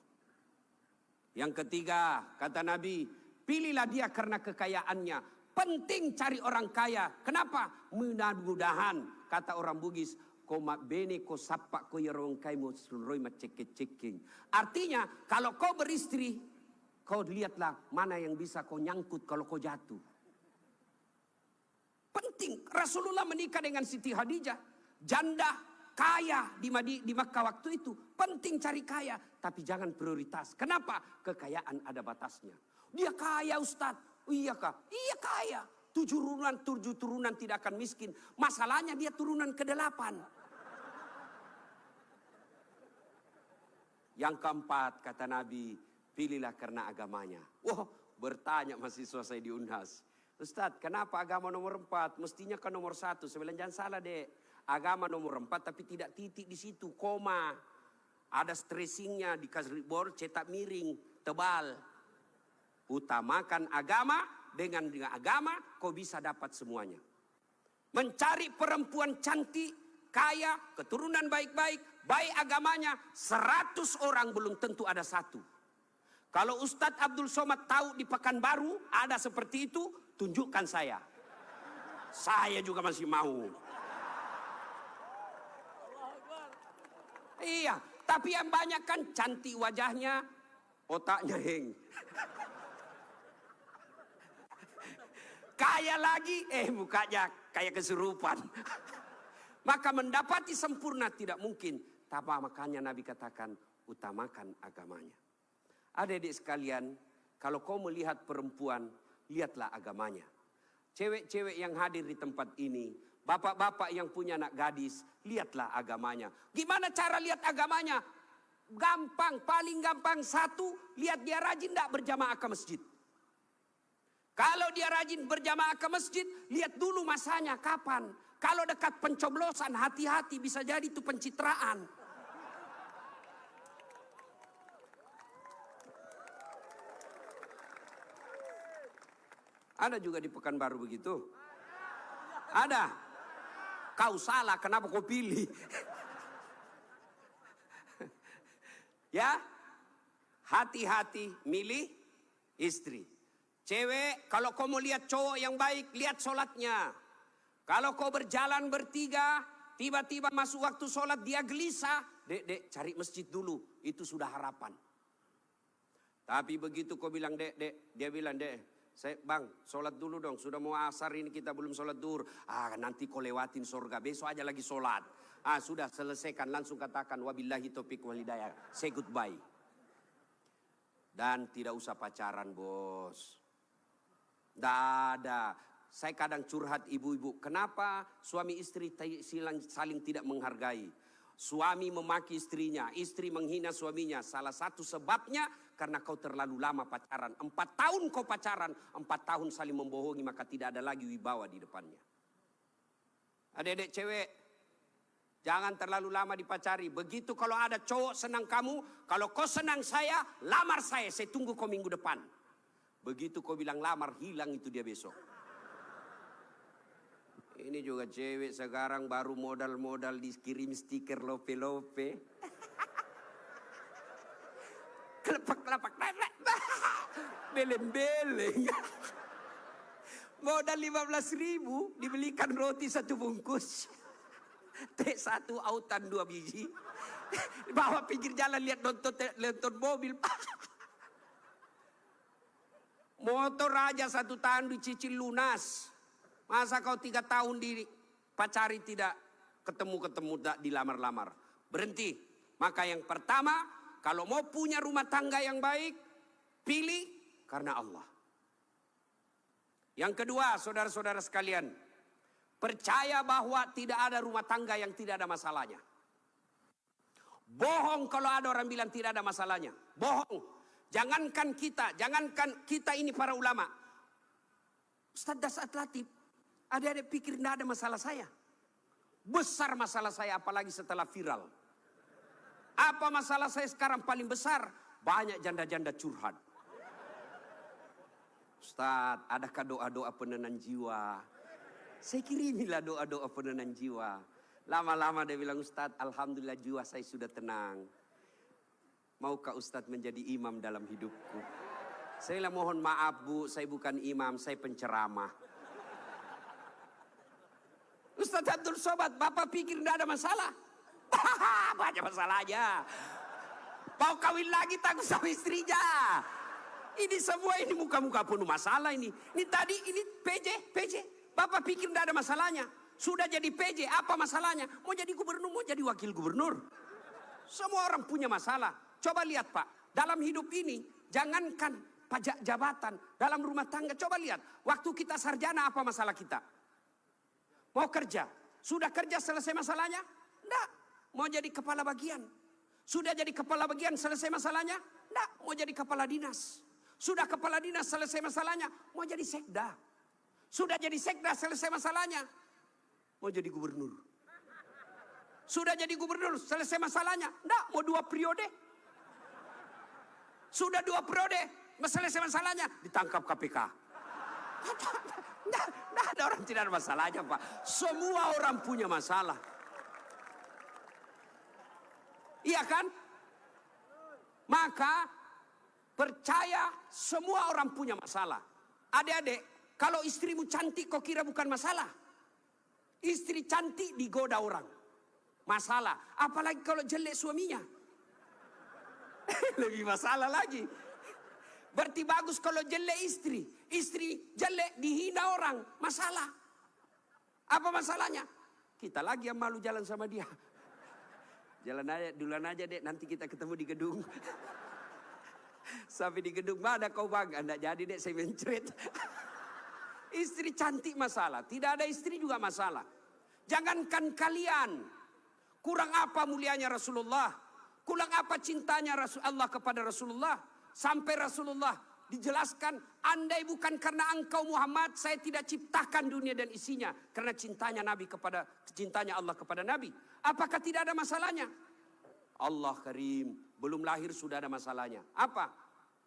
Yang ketiga kata Nabi, pilihlah dia karena kekayaannya. Penting cari orang kaya. Kenapa? Mudah-mudahan kata orang Bugis, koma bene ko sapa ko yarong kai mo sulroy macek-ceking. Artinya kalau kau beristri, kau lihatlah mana yang bisa kau nyangkut kalau kau jatuh. Penting. Rasulullah menikah dengan Siti Khadijah, janda kaya di Makkah waktu itu. Penting cari kaya, tapi jangan prioritas. Kenapa? Kekayaan ada batasnya. Dia kaya Ustadz. Iya kah? Iya kaya. 7 turunan tidak akan miskin. Masalahnya dia turunan ke-8. Yang keempat kata Nabi, pilihlah karena agamanya. Wah, bertanya mahasiswa saya di Unhas. Ustadz, kenapa agama nomor 4? Mestinya kan nomor 1. Saya bilang jangan salah dek. Agama nomor 4 tapi tidak titik di situ, koma. Ada stressingnya, dikasih board cetak miring, tebal. Utamakan agama, dengan agama kau bisa dapat semuanya. Mencari perempuan cantik, kaya, keturunan baik-baik, baik agamanya, 100 orang belum tentu ada 1. Kalau Ustadz Abdul Somad tahu di Pekanbaru ada seperti itu, tunjukkan saya. Saya juga masih mau. Iya, tapi yang banyak kan cantik wajahnya, otaknya heng. Kaya lagi, mukanya kayak kesurupan. Maka mendapati sempurna tidak mungkin. Tapi makanya Nabi katakan, utamakan agamanya. Adik-adik sekalian, kalau kau melihat perempuan, lihatlah agamanya. Cewek-cewek yang hadir di tempat ini, bapak-bapak yang punya anak gadis, lihatlah agamanya. Gimana cara lihat agamanya? Gampang, paling gampang. 1, lihat dia rajin tidak berjamaah ke masjid. Kalau dia rajin berjamaah ke masjid, lihat dulu masanya kapan. Kalau dekat pencoblosan, hati-hati bisa jadi itu pencitraan. Ada juga di Pekanbaru begitu? Ada. Kau salah, kenapa kau pilih? Ya, hati-hati milih istri. Cewek, kalau kau mau lihat cowok yang baik, lihat sholatnya. Kalau kau berjalan bertiga, tiba-tiba masuk waktu sholat, dia gelisah. Dek, cari masjid dulu, itu sudah harapan. Tapi begitu kau bilang, dek, dia bilang, dek, Bang, sholat dulu dong. Sudah mau asar ini kita belum sholat duhur. Nanti kau lewatin surga. Besok aja lagi sholat. Sudah selesaikan. Langsung katakan wabillahi taufiq wal hidayah. Say goodbye. Dan tidak usah pacaran, bos. Tidak ada. Saya kadang curhat ibu-ibu. Kenapa suami istri saling tidak menghargai? Suami memaki istrinya. Istri menghina suaminya. Salah satu sebabnya karena kau terlalu lama pacaran. 4 tahun kau pacaran, 4 tahun saling membohongi, maka tidak ada lagi wibawa di depannya. Adik-adik cewek, jangan terlalu lama dipacari. Begitu kalau ada cowok senang kamu, kalau kau senang saya, lamar saya tunggu kau minggu depan. Begitu kau bilang lamar, hilang itu dia besok. Ini juga cewek sekarang baru modal-modal dikirim stiker lope-lope. Kelepak-kelepak, beleng-beleng. Modal 15.000 dibelikan roti 1 bungkus. Teh 1 autan 2 biji. Bawa pinggir jalan lihat nonton mobil. Motor aja 1 tahun dicicil lunas. Masa kau 3 tahun dipacari tidak ketemu dilamar-lamar. Berhenti. Maka yang pertama, kalau mau punya rumah tangga yang baik, pilih karena Allah. Yang kedua, saudara-saudara sekalian, percaya bahwa tidak ada rumah tangga yang tidak ada masalahnya. Bohong kalau ada orang bilang tidak ada masalahnya. Bohong. Jangankan kita ini para ulama. Ustaz Dasat Latif, adik-adik pikir tidak ada masalah saya. Besar masalah saya, apalagi setelah viral. Apa masalah saya sekarang paling besar? Banyak janda-janda curhat. Ustaz, adakah doa-doa penenang jiwa? Saya kirimilah doa-doa penenang jiwa. Lama-lama dia bilang, Ustaz, alhamdulillah jiwa saya sudah tenang. Maukah Ustaz menjadi imam dalam hidupku? Saya bilang, mohon maaf Bu, saya bukan imam, saya penceramah. Ustaz Abdul Somad, Bapak pikir tidak ada masalah? Banyak masalahnya. Mau kawin lagi takut sama istrinya. Ini semua ini muka-muka penuh masalah ini. Ini tadi ini PJ. Bapak pikir tidak ada masalahnya. Sudah jadi PJ, apa masalahnya? Mau jadi gubernur, mau jadi wakil gubernur. Semua orang punya masalah. Coba lihat Pak, dalam hidup ini jangankan pajak jabatan, dalam rumah tangga coba lihat. Waktu kita sarjana apa masalah kita? Mau kerja, sudah kerja selesai masalahnya? Enggak. Mau jadi kepala bagian. Sudah jadi kepala bagian selesai masalahnya? Enggak. Mau jadi kepala dinas. Sudah kepala dinas selesai masalahnya? Mau jadi sekda. Sudah jadi sekda selesai masalahnya? Mau jadi gubernur. Sudah jadi gubernur selesai masalahnya? Enggak. Mau 2 periode. Sudah 2 periode selesai masalahnya? Ditangkap KPK. Enggak ada orang tidak ada masalahnya Pak. Semua orang punya masalah. Iya kan? Maka percaya semua orang punya masalah. Adik-adik, kalau istrimu cantik kau kira bukan masalah? Istri cantik digoda orang. Masalah. Apalagi kalau jelek suaminya. Lebih masalah lagi. Berarti bagus kalau jelek istri. Istri jelek dihina orang. Masalah. Apa masalahnya? Kita lagi yang malu jalan sama dia. Jalan aja, duluan aja dek, nanti kita ketemu di gedung. Sampai di gedung, mana kau bang? Anda jadi dek, saya mencret. Istri cantik masalah, tidak ada istri juga masalah. Jangankan kalian, kurang apa mulianya Rasulullah? Kurang apa cintanya Allah kepada Rasulullah? Sampai Rasulullah dijelaskan, andai bukan karena engkau Muhammad, saya tidak ciptakan dunia dan isinya. Karena cintanya Allah kepada Nabi. Apakah tidak ada masalahnya? Allah Karim, belum lahir sudah ada masalahnya. Apa?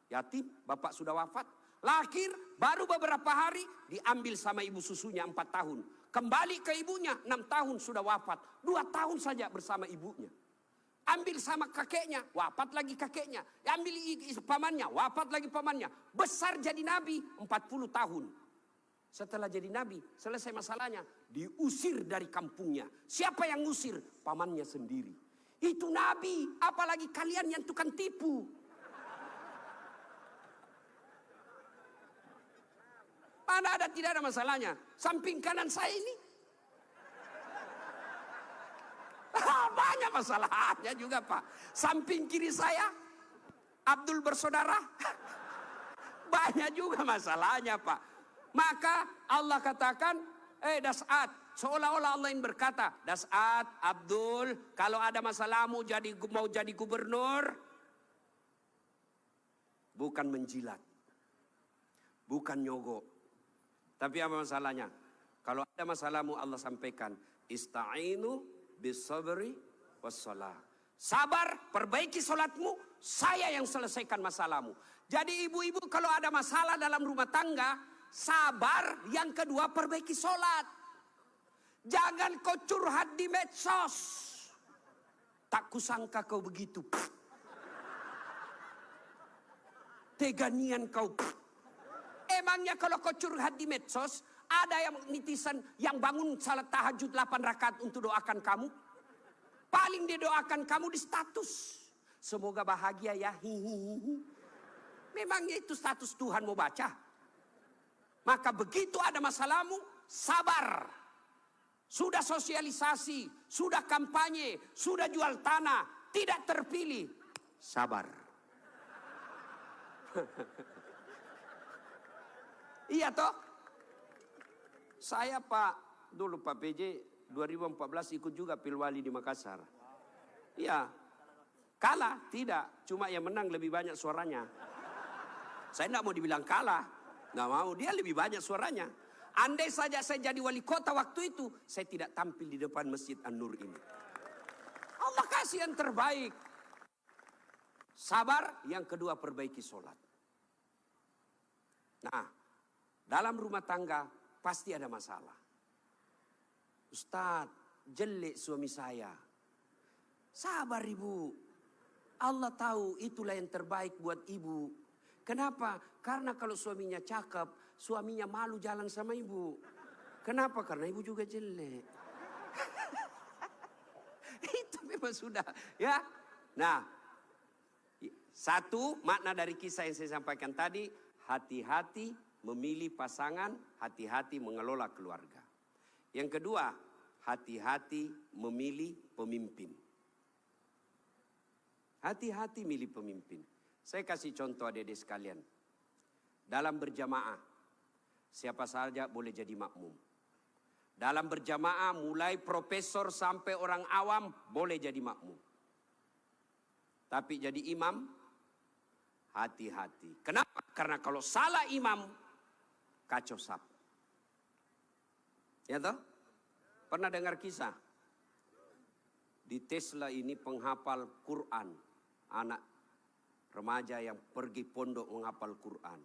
Yatim, bapak sudah wafat. Lahir, baru beberapa hari diambil sama ibu susunya 4 tahun. Kembali ke ibunya 6 tahun sudah wafat. 2 tahun saja bersama ibunya. Ambil sama kakeknya, wafat lagi kakeknya. Ambil pamannya, wafat lagi pamannya. Besar jadi nabi 40 tahun. Setelah jadi nabi, selesai masalahnya, diusir dari kampungnya. Siapa yang ngusir? Pamannya sendiri. Itu nabi, apalagi kalian yang tukang tipu. Mana ada, tidak ada masalahnya. Samping kanan saya ini. Banyak masalahnya juga Pak. Samping kiri saya, Abdul bersaudara. Banyak juga masalahnya Pak. Maka Allah katakan, Das'at. Seolah-olah Allah yang berkata, Das'at, Abdul, kalau ada masalahmu mau jadi gubernur, bukan menjilat, bukan nyogok. Tapi apa masalahnya? Kalau ada masalahmu Allah sampaikan, Ista'inu bisabri wassalah. Sabar, perbaiki solatmu, saya yang selesaikan masalahmu. Jadi ibu-ibu kalau ada masalah dalam rumah tangga, sabar. Yang kedua, perbaiki solat. Jangan kau curhat di medsos. Tak kusangka kau begitu. Teganian kau. Emangnya kalau kau curhat di medsos, ada yang netizen yang bangun salat tahajud 8 rakaat untuk doakan kamu? Paling dia doakan kamu di status. Semoga bahagia ya. Hihihi. Memangnya itu status Tuhan mau baca? Maka begitu ada masalahmu, sabar. Sudah sosialisasi, sudah kampanye, sudah jual tanah, tidak terpilih. Sabar. Iya toh? Saya dulu Pak PJ 2014 ikut juga Pilwali di Makassar. Iya. Kalah? Tidak. Cuma yang menang lebih banyak suaranya. Saya tidak mau dibilang kalah. Nggak mau. Dia lebih banyak suaranya. Andai saja saya jadi wali kota waktu itu, saya tidak tampil di depan Masjid An-Nur ini. Allah kasih yang terbaik. Sabar. Yang kedua, perbaiki sholat. Nah, dalam rumah tangga pasti ada masalah. Ustaz, jelek suami saya. Sabar ibu. Allah tahu itulah yang terbaik buat ibu. Kenapa? Karena kalau suaminya cakep, suaminya malu jalan sama ibu. Kenapa? Karena ibu juga jelek. Itu memang sudah. Ya. Nah, satu makna dari kisah yang saya sampaikan tadi, hati-hati memilih pasangan, hati-hati mengelola keluarga. Yang kedua, hati-hati memilih pemimpin. Hati-hati milih pemimpin. Saya kasih contoh adik-adik sekalian. Dalam berjamaah, siapa saja boleh jadi makmum. Dalam berjamaah, mulai profesor sampai orang awam boleh jadi makmum. Tapi jadi imam, hati-hati. Kenapa? Karena kalau salah imam, kacau sap. Ya toh? Pernah dengar kisah? Di Tesla ini penghafal Quran. Anak remaja yang pergi pondok menghafal Quran.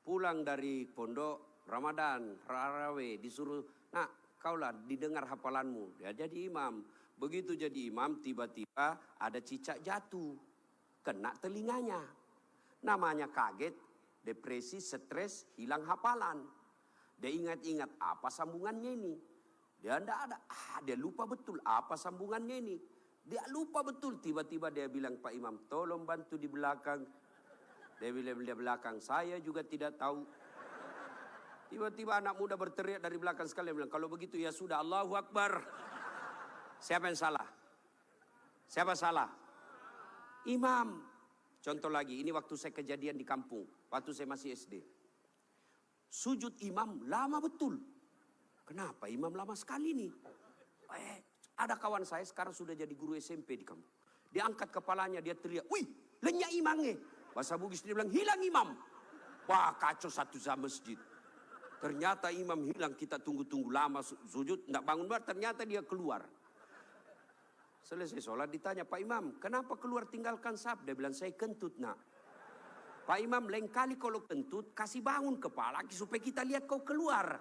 Pulang dari pondok, Ramadan, Tarawih, disuruh, nak kaulah didengar hafalanmu. Dia jadi imam. Begitu jadi imam, tiba-tiba ada cicak jatuh. Kena telinganya. Namanya kaget, depresi, stres, hilang hafalan. Dia ingat-ingat apa sambungannya ini. Dia tidak ada, dia lupa betul apa sambungannya ini. Dia lupa betul, tiba-tiba dia bilang, Pak Imam, tolong bantu di belakang. Dia bilang di belakang, saya juga tidak tahu. Tiba-tiba anak muda berteriak dari belakang sekali, bilang, kalau begitu ya sudah, Allahu Akbar. Siapa yang salah? Siapa salah? Imam. Contoh lagi, ini waktu saya kejadian di kampung, waktu saya masih SD. Sujud imam lama betul. Kenapa imam lama sekali nih? Ada kawan saya sekarang sudah jadi guru SMP di kampung. Dia angkat kepalanya, dia teriak, wih, lenyap imamnya. Bahasa Bugis dia bilang, hilang imam. Wah, kacau satu sama masjid. Ternyata imam hilang, kita tunggu-tunggu lama sujud, tidak bangun, ternyata dia keluar. Selesai sholat ditanya, Pak Imam, kenapa keluar tinggalkan saf? Dia bilang, saya kentut nak. Pak Imam, lain kali kalau kentut, kasih bangun kepala supaya kita lihat kau keluar.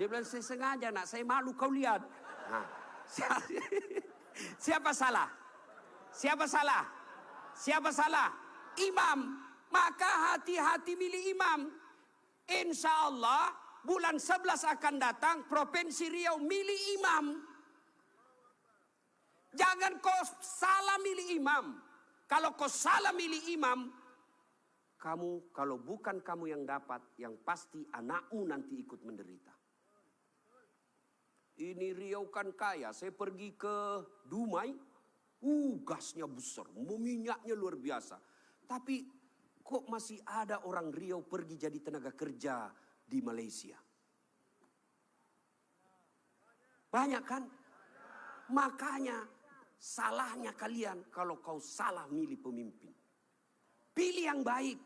Dia bilang, saya sengaja nak, saya malu kau lihat. Nah, siapa salah? Siapa salah? Siapa salah? Imam. Maka hati-hati milih imam. Insya Allah bulan 11 akan datang Provinsi Riau milih imam. Jangan kau salah milih imam. Kalau kau salah milih imam, kamu, kalau bukan kamu yang dapat, yang pasti anakmu nanti ikut menderita. Ini Riau kan kaya, saya pergi ke Dumai, gasnya besar, minyaknya luar biasa. Tapi kok masih ada orang Riau pergi jadi tenaga kerja di Malaysia? Banyak kan? Makanya salahnya kalian kalau kau salah milih pemimpin. Pilih yang baik.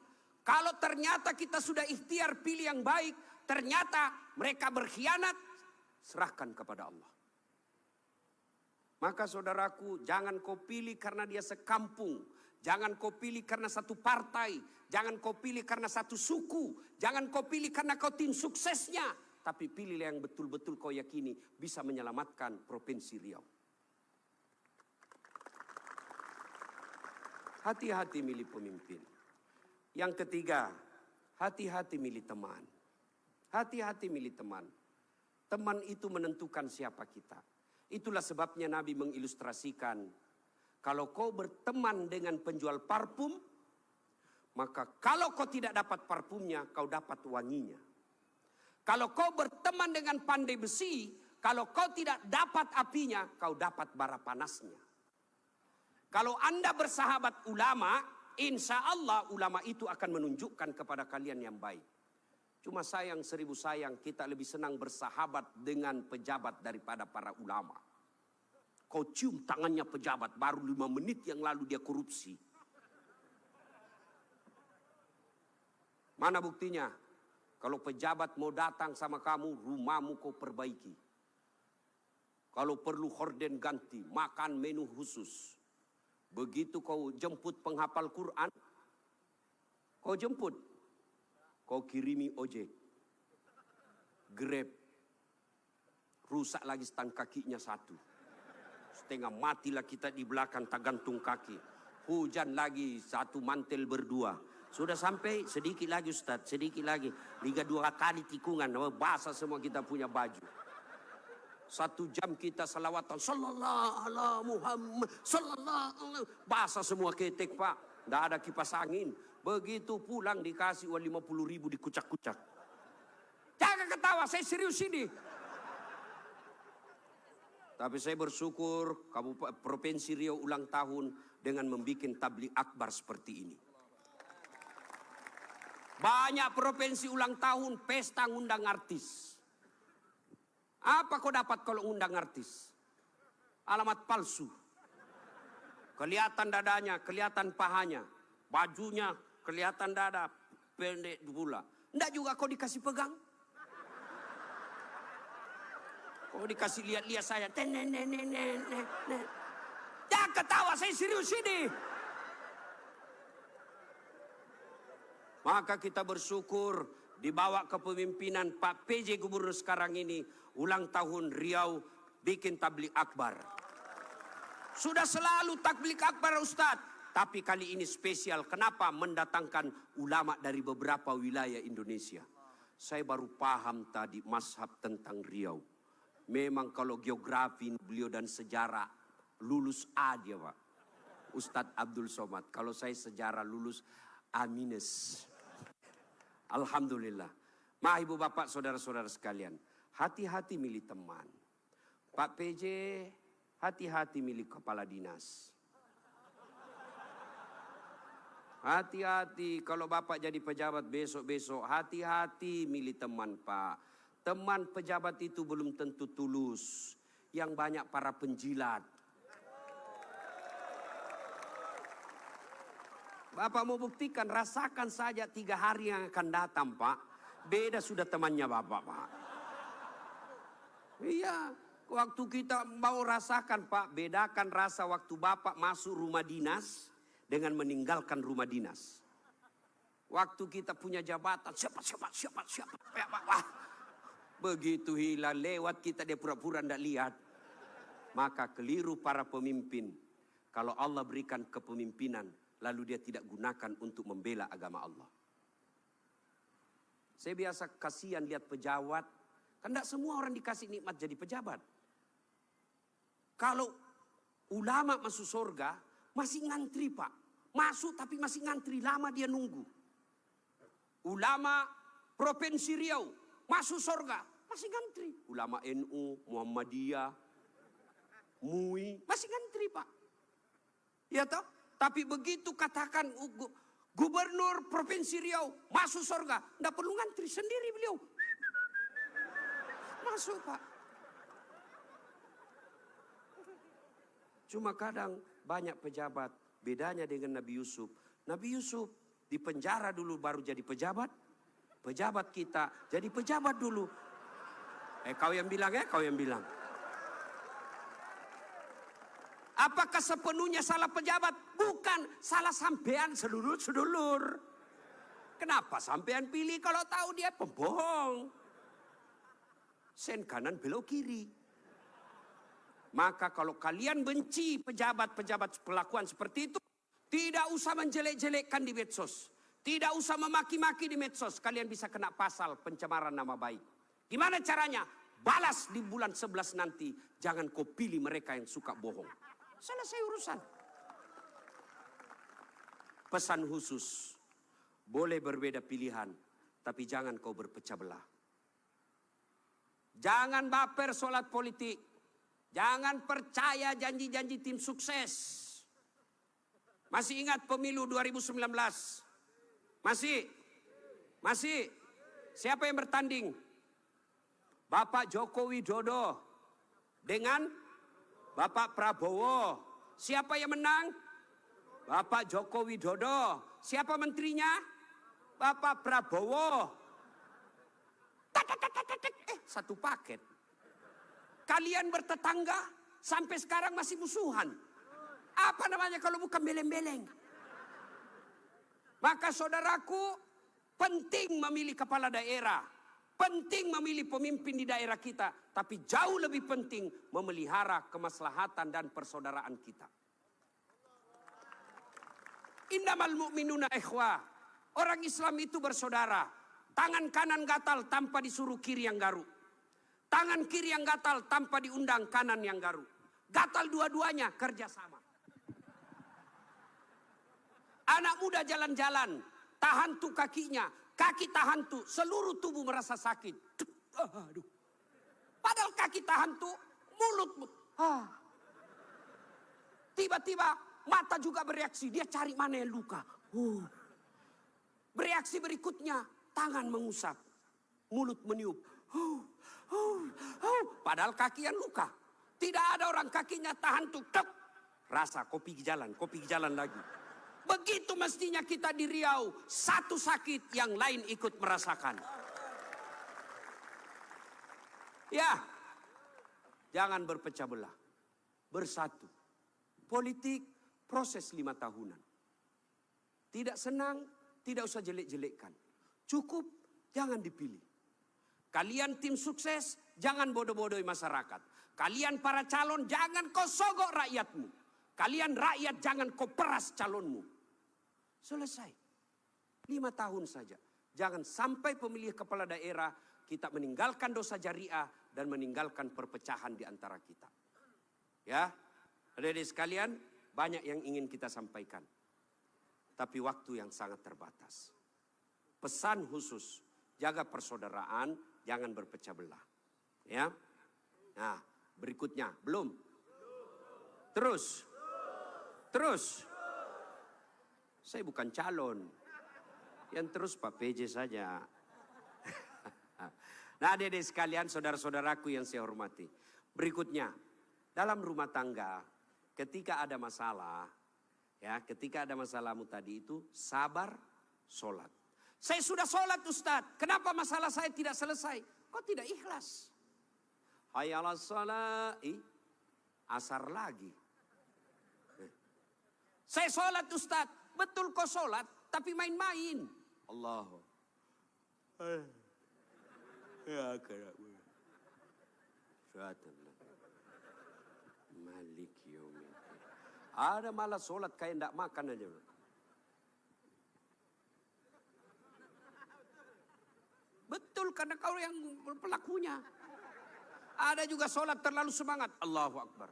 Kalau ternyata kita sudah ikhtiar pilih yang baik, ternyata mereka berkhianat, serahkan kepada Allah. Maka saudaraku, jangan kau pilih karena dia sekampung. Jangan kau pilih karena satu partai. Jangan kau pilih karena satu suku. Jangan kau pilih karena kau tim suksesnya. Tapi pilihlah yang betul-betul kau yakini bisa menyelamatkan Provinsi Riau. Hati-hati milih pemimpin. Yang ketiga, hati-hati milih teman. Hati-hati milih teman. Teman itu menentukan siapa kita. Itulah sebabnya Nabi mengilustrasikan, kalau kau berteman dengan penjual parfum, maka kalau kau tidak dapat parfumnya, kau dapat wanginya. Kalau kau berteman dengan pandai besi, kalau kau tidak dapat apinya, kau dapat bara panasnya. Kalau Anda bersahabat ulama, insya Allah ulama itu akan menunjukkan kepada kalian yang baik. Cuma sayang 1000 sayang, kita lebih senang bersahabat dengan pejabat daripada para ulama. Kau cium tangannya pejabat, baru 5 menit yang lalu dia korupsi. Mana buktinya? Kalau pejabat mau datang sama kamu, rumahmu kau perbaiki. Kalau perlu horden ganti, makan menu khusus. Begitu kau jemput penghafal Quran, kau jemput, kau kirimi ojek, Grab, rusak lagi stang kakinya satu. Setengah matilah kita di belakang tak gantung kaki. Hujan lagi satu mantel berdua. Sudah sampai sedikit lagi Ustaz, sedikit lagi. 2 kali tikungan, basah semua kita punya baju. 1 jam kita salawatan, sallallahu ala Muhammad, sallallahu, basah semua ketek Pak. Tidak ada kipas angin. Begitu pulang dikasih uang 50.000 dikucak-kucak. Jangan ketawa, saya serius ini. Tapi saya bersyukur Provinsi Riau ulang tahun dengan membuat tabligh akbar seperti ini. Banyak provinsi ulang tahun pesta ngundang artis. Apa kau dapat kalau ngundang artis? Alamat palsu. Kelihatan dadanya, kelihatan pahanya. Bajunya kelihatan dada, pendek pula. Enggak juga kau dikasih pegang. Kau dikasih lihat-lihat saya. Jangan ketawa, saya serius ini. Maka kita bersyukur di bawah kepemimpinan Pak PJ Gubernur sekarang ini, ulang tahun Riau bikin tabligh akbar. Sudah selalu tabligh akbar Ustadz, tapi kali ini spesial. Kenapa? Mendatangkan ulama dari beberapa wilayah Indonesia. Saya baru paham tadi mazhab tentang Riau. Memang kalau geografi beliau dan sejarah lulus A dia Pak. Ustadz Abdul Somad. Kalau saya sejarah lulus A-. Alhamdulillah. Ma ibu bapak saudara-saudara sekalian, hati-hati milih teman. Pak PJ, hati-hati milih kepala dinas. Hati-hati kalau bapak jadi pejabat besok-besok, hati-hati milih teman Pak. Teman pejabat itu belum tentu tulus, yang banyak para penjilat. Bapak mau buktikan, rasakan saja 3 hari yang akan datang Pak. Beda sudah temannya Bapak Pak. Iya, waktu kita mau rasakan Pak, bedakan rasa waktu Bapak masuk rumah dinas dengan meninggalkan rumah dinas. Waktu kita punya jabatan, siapa. Wah, begitu hilang lewat kita dia pura-pura tidak lihat. Maka keliru para pemimpin. Kalau Allah berikan kepemimpinan, lalu dia tidak gunakan untuk membela agama Allah. Saya biasa kasihan lihat pejabat. Kan tidak semua orang dikasih nikmat jadi pejabat. Kalau ulama masuk surga, masih ngantri Pak. Masuk tapi masih ngantri, lama dia nunggu. ulama Provinsi Riau masuk surga, masih ngantri. Ulama NU, Muhammadiyah, MUI, masih ngantri Pak. Ya toh? Tapi begitu katakan Gubernur Provinsi Riau masuk surga, tidak perlu ngantri, sendiri beliau. Masuk Pak. Cuma kadang banyak pejabat, bedanya dengan Nabi Yusuf. Nabi Yusuf di penjara dulu baru jadi pejabat. Pejabat kita jadi pejabat dulu. Kau yang bilang ya, kau yang bilang. Apakah sepenuhnya salah pejabat? Bukan, salah sampean sedulur-sedulur. Kenapa sampean pilih kalau tahu dia pembohong? Sen kanan belok kiri. Maka kalau kalian benci pejabat-pejabat perlakuan seperti itu, tidak usah menjelek-jelekkan di medsos. Tidak usah memaki-maki di medsos. Kalian bisa kena pasal pencemaran nama baik. Gimana caranya? Balas di bulan 11 nanti. Jangan kau pilih mereka yang suka bohong. Selesai urusan. Pesan khusus. Boleh berbeda pilihan. Tapi jangan kau berpecah belah. Jangan baper solat politik. Jangan percaya janji-janji tim sukses. Masih ingat pemilu 2019? Masih. Siapa yang bertanding? Bapak Joko Widodo dengan Bapak Prabowo. Siapa yang menang? Bapak Joko Widodo. Siapa menterinya? Bapak Prabowo. Satu paket. Kalian bertetangga sampai sekarang masih musuhan. Apa namanya kalau bukan beleng-beleng? Maka saudaraku, penting memilih kepala daerah. Penting memilih pemimpin di daerah kita. Tapi jauh lebih penting memelihara kemaslahatan dan persaudaraan kita. Innamal mu'minuna ikhwah. Orang Islam itu bersaudara. Tangan kanan gatal tanpa disuruh kiri yang garuk. Tangan kiri yang gatal tanpa diundang kanan yang garuk. Gatal dua-duanya kerjasama. Anak muda jalan-jalan, tahan tuh kakinya, kaki tahan tuh, seluruh tubuh merasa sakit. Aduh. Padahal kaki tahan tuh, mulut. Tiba-tiba mata juga bereaksi, dia cari mana yang luka. Bereaksi berikutnya, tangan mengusap, mulut meniup. Padahal kaki yang luka. Tidak ada orang kakinya tahan tuh, rasa kopi jalan lagi. Begitu mestinya kita di Riau. Satu sakit, yang lain ikut merasakan. Ya, jangan berpecah belah. Bersatu. Politik, proses 5 tahunan. Tidak senang, tidak usah jelek-jelekkan. Cukup, jangan dipilih. Kalian tim sukses, jangan bodoh-bodohi masyarakat. Kalian para calon, jangan kau sogok rakyatmu. Kalian rakyat, jangan kau peras calonmu. Selesai. 5 tahun saja. Jangan sampai pemilih kepala daerah kita meninggalkan dosa jariah dan meninggalkan perpecahan di antara kita. Ya, adik-adik sekalian, banyak yang ingin kita sampaikan. Tapi waktu yang sangat terbatas. Pesan khusus, jaga persaudaraan, jangan berpecah belah. Ya. Nah, berikutnya, belum. Terus. Saya bukan calon. Yang terus Pak PJ saja. Nah, adik-adik sekalian, saudara-saudaraku yang saya hormati. Berikutnya, dalam rumah tangga, ketika ada masalah, ya, ketika ada masalahmu tadi itu, sabar, sholat. Saya sudah sholat Ustaz, kenapa masalah saya tidak selesai? Kok tidak ikhlas? Hayya 'alas shalah, asar lagi. Saya sholat Ustaz, betul kau sholat, tapi main-main. Allah. Ya kerabu. Malik yaumiddin. Ada malah sholat kayak ndak makan aja. Betul, karena kau yang pelakunya. Ada juga sholat terlalu semangat. Allahu Akbar.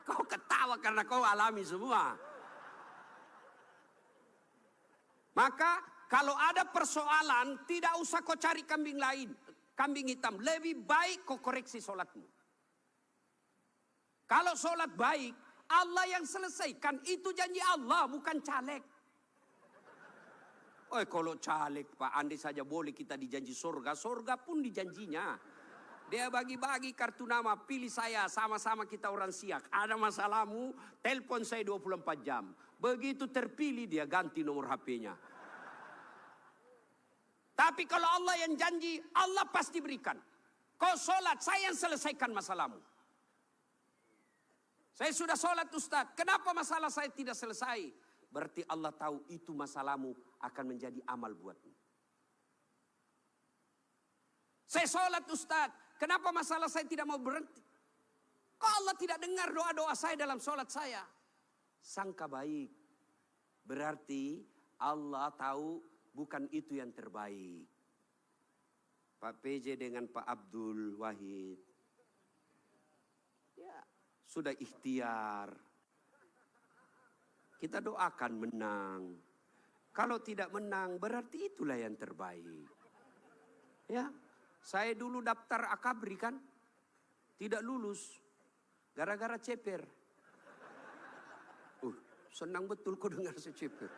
Kau ketawa karena kau alami semua. Maka kalau ada persoalan, tidak usah kau cari kambing lain, kambing hitam. Lebih baik kau koreksi sholatmu. Kalau sholat baik, Allah yang selesaikan. Itu janji Allah, bukan caleg. Oh, kalau caleg Pak, andai saja boleh kita dijanji surga. Surga pun dijanjinya. Dia bagi-bagi kartu nama, pilih saya, sama-sama kita orang Siak. Ada masalahmu, telepon saya 24 jam. Begitu terpilih dia ganti nomor HP-nya. Tapi kalau Allah yang janji, Allah pasti berikan. Kau sholat, saya yang selesaikan masalahmu. Saya sudah sholat Ustaz, kenapa masalah saya tidak selesai? Berarti Allah tahu itu masalahmu akan menjadi amal buatmu. Saya sholat Ustaz, kenapa masalah saya tidak mau berhenti? Kok Allah tidak dengar doa-doa saya dalam sholat saya? Sangka baik. Berarti Allah tahu bukan itu yang terbaik. Pak PJ dengan Pak Abdul Wahid. Ya, sudah ikhtiar. Kita doakan menang. Kalau tidak menang berarti itulah yang terbaik. Ya, saya dulu daftar Akabri kan. Tidak lulus. Gara-gara ceper. Senang betul kau dengar saya ceper.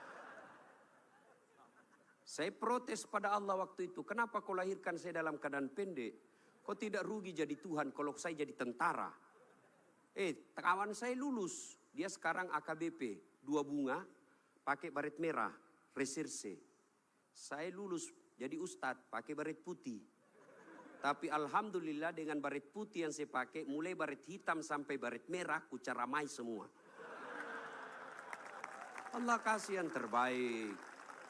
Saya protes pada Allah waktu itu. Kenapa kau lahirkan saya dalam keadaan pendek? Kau tidak rugi jadi Tuhan kalau saya jadi tentara. Kawan saya lulus. Dia sekarang AKBP. 2 bunga. Pakai baret merah. Reserse. Saya lulus jadi ustadz. Pakai baret putih. Tapi alhamdulillah dengan baret putih yang saya pakai. Mulai baret hitam sampai baret merah. Kucar ramai semua. Allah kasih yang terbaik.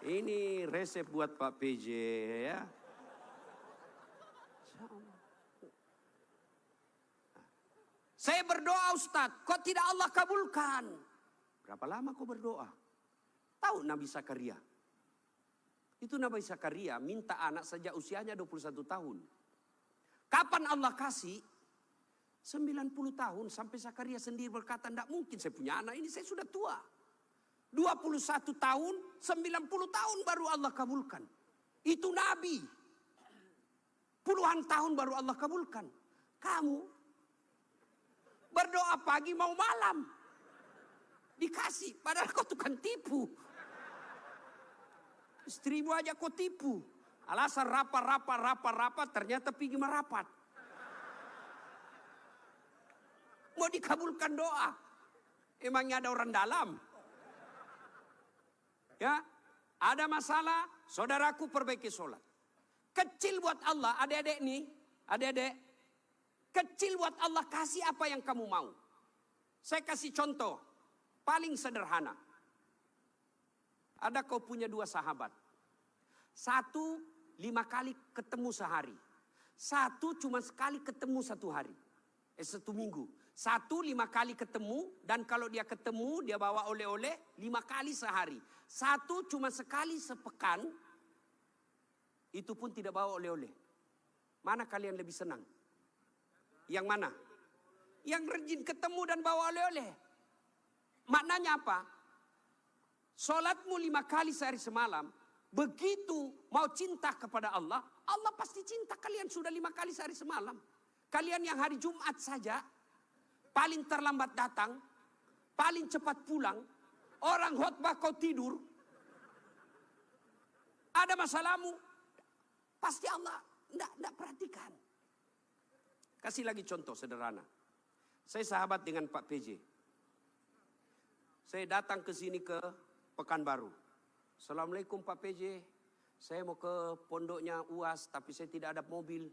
Ini resep buat Pak PJ ya. Saya berdoa Ustadz, kok tidak Allah kabulkan? Berapa lama kau berdoa? Tahu Nabi Zakaria? Itu Nabi Zakaria minta anak sejak usianya 21 tahun. Kapan Allah kasih? 90 tahun sampai Zakaria sendiri berkata, tidak mungkin saya punya anak ini, saya sudah tua. 21 tahun, 90 tahun baru Allah kabulkan. Itu Nabi. Puluhan tahun baru Allah kabulkan. Kamu berdoa pagi mau malam. Dikasih, padahal kau tukang tipu. Istrimu aja kau tipu. Alasan rapat, ternyata pergi merapat. Mau dikabulkan doa. Emangnya ada orang dalam? Ya, ada masalah, saudaraku perbaiki sholat. Kecil buat Allah, adik-adik nih, adik-adik. Kecil buat Allah, kasih apa yang kamu mau. Saya kasih contoh, paling sederhana. Ada kau punya 2 sahabat. 1 5 kali ketemu sehari. 1 cuma sekali ketemu 1 hari. 1 minggu. 1 5 kali ketemu, dan kalau dia ketemu, dia bawa oleh-oleh 5 kali sehari. 1 cuma sekali sepekan, itu pun tidak bawa oleh-oleh. Mana kalian lebih senang? Yang mana? Yang rajin ketemu dan bawa oleh-oleh. Maknanya apa? Sholatmu 5 kali sehari semalam, begitu mau cinta kepada Allah, Allah pasti cinta kalian sudah 5 kali sehari semalam. Kalian yang hari Jumat saja, paling terlambat datang, paling cepat pulang, orang khotbah kau tidur. Ada masalahmu, pasti Allah tidak perhatikan. Kasih lagi contoh sederhana. Saya sahabat dengan Pak PJ. Saya datang ke sini ke Pekanbaru. Assalamualaikum Pak PJ. Saya mau ke pondoknya UAS, tapi saya tidak ada mobil.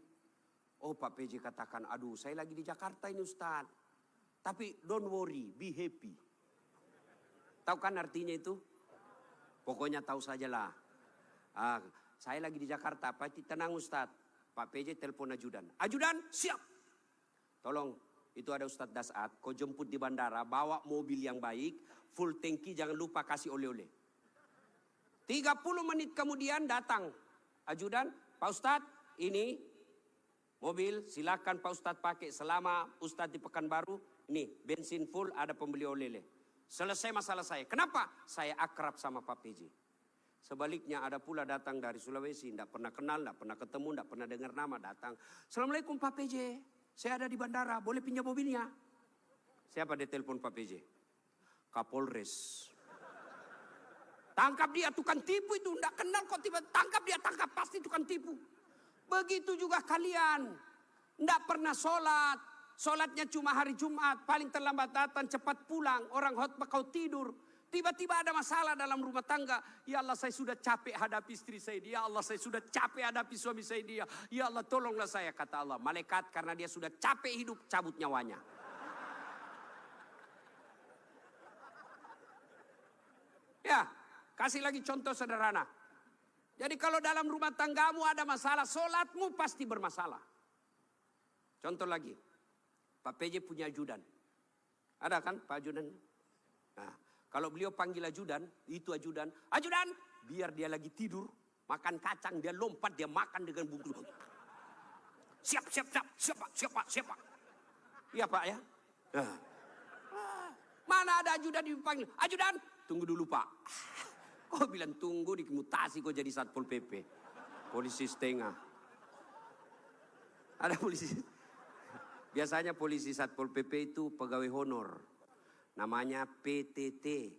Oh Pak PJ katakan, aduh saya lagi di Jakarta ini Ustaz. Tapi don't worry, be happy. Tahu kan artinya itu? Pokoknya tahu sajalah. Saya lagi di Jakarta, Pak tenang Ustaz. Pak PJ telepon ajudan. Ajudan siap. Tolong, itu ada Ustaz Dasat. Kau jemput di bandara, bawa mobil yang baik, full tangki, jangan lupa kasih oleh-oleh. 30 menit kemudian datang ajudan. Pak Ustaz, ini mobil silakan Pak Ustaz pakai selama Ustaz di Pekanbaru. Ini bensin full, ada pembeli oleh-oleh. Selesai masalah saya. Kenapa? Saya akrab sama Pak PJ. Sebaliknya ada pula datang dari Sulawesi, tidak pernah kenal, tidak pernah ketemu, tidak pernah dengar nama, datang. Assalamualaikum Pak PJ, saya ada di bandara, boleh pinjam mobilnya? Siapa dia telepon Pak PJ? Kapolres. Tangkap dia, tukang tipu itu, tidak kenal kok tiba tangkap dia, tangkap pasti tukang tipu. Begitu juga kalian, tidak pernah sholat, sholatnya cuma hari Jumat, paling terlambat datang, cepat pulang, orang khotbah kau tidur. Tiba-tiba ada masalah dalam rumah tangga. Ya Allah, saya sudah capek hadapi istri saya. Ya Allah, saya sudah capek hadapi suami saya dia. Ya Allah, tolonglah saya, kata Allah. Malaikat karena dia sudah capek hidup, cabut nyawanya. Ya, kasih lagi contoh sederhana. Jadi kalau dalam rumah tanggamu ada masalah, sholatmu pasti bermasalah. Contoh lagi, Pak PJ punya ajudan. Ada kan Pak ajudan? Nah, kalau beliau panggil ajudan, itu ajudan. Ajudan, biar dia lagi tidur, makan kacang, dia lompat, dia makan dengan bungkus. Siap, siap, siap, siap Pak, siap Pak, siap Pak. Iya Pak ya. Nah. Mana ada ajudan dipanggil? Ajudan, tunggu dulu Pak. Kau bilang tunggu, dimutasi kau jadi Satpol PP. Polisi setengah. Ada polisi. Biasanya polisi Satpol PP itu pegawai honor. Namanya PTT,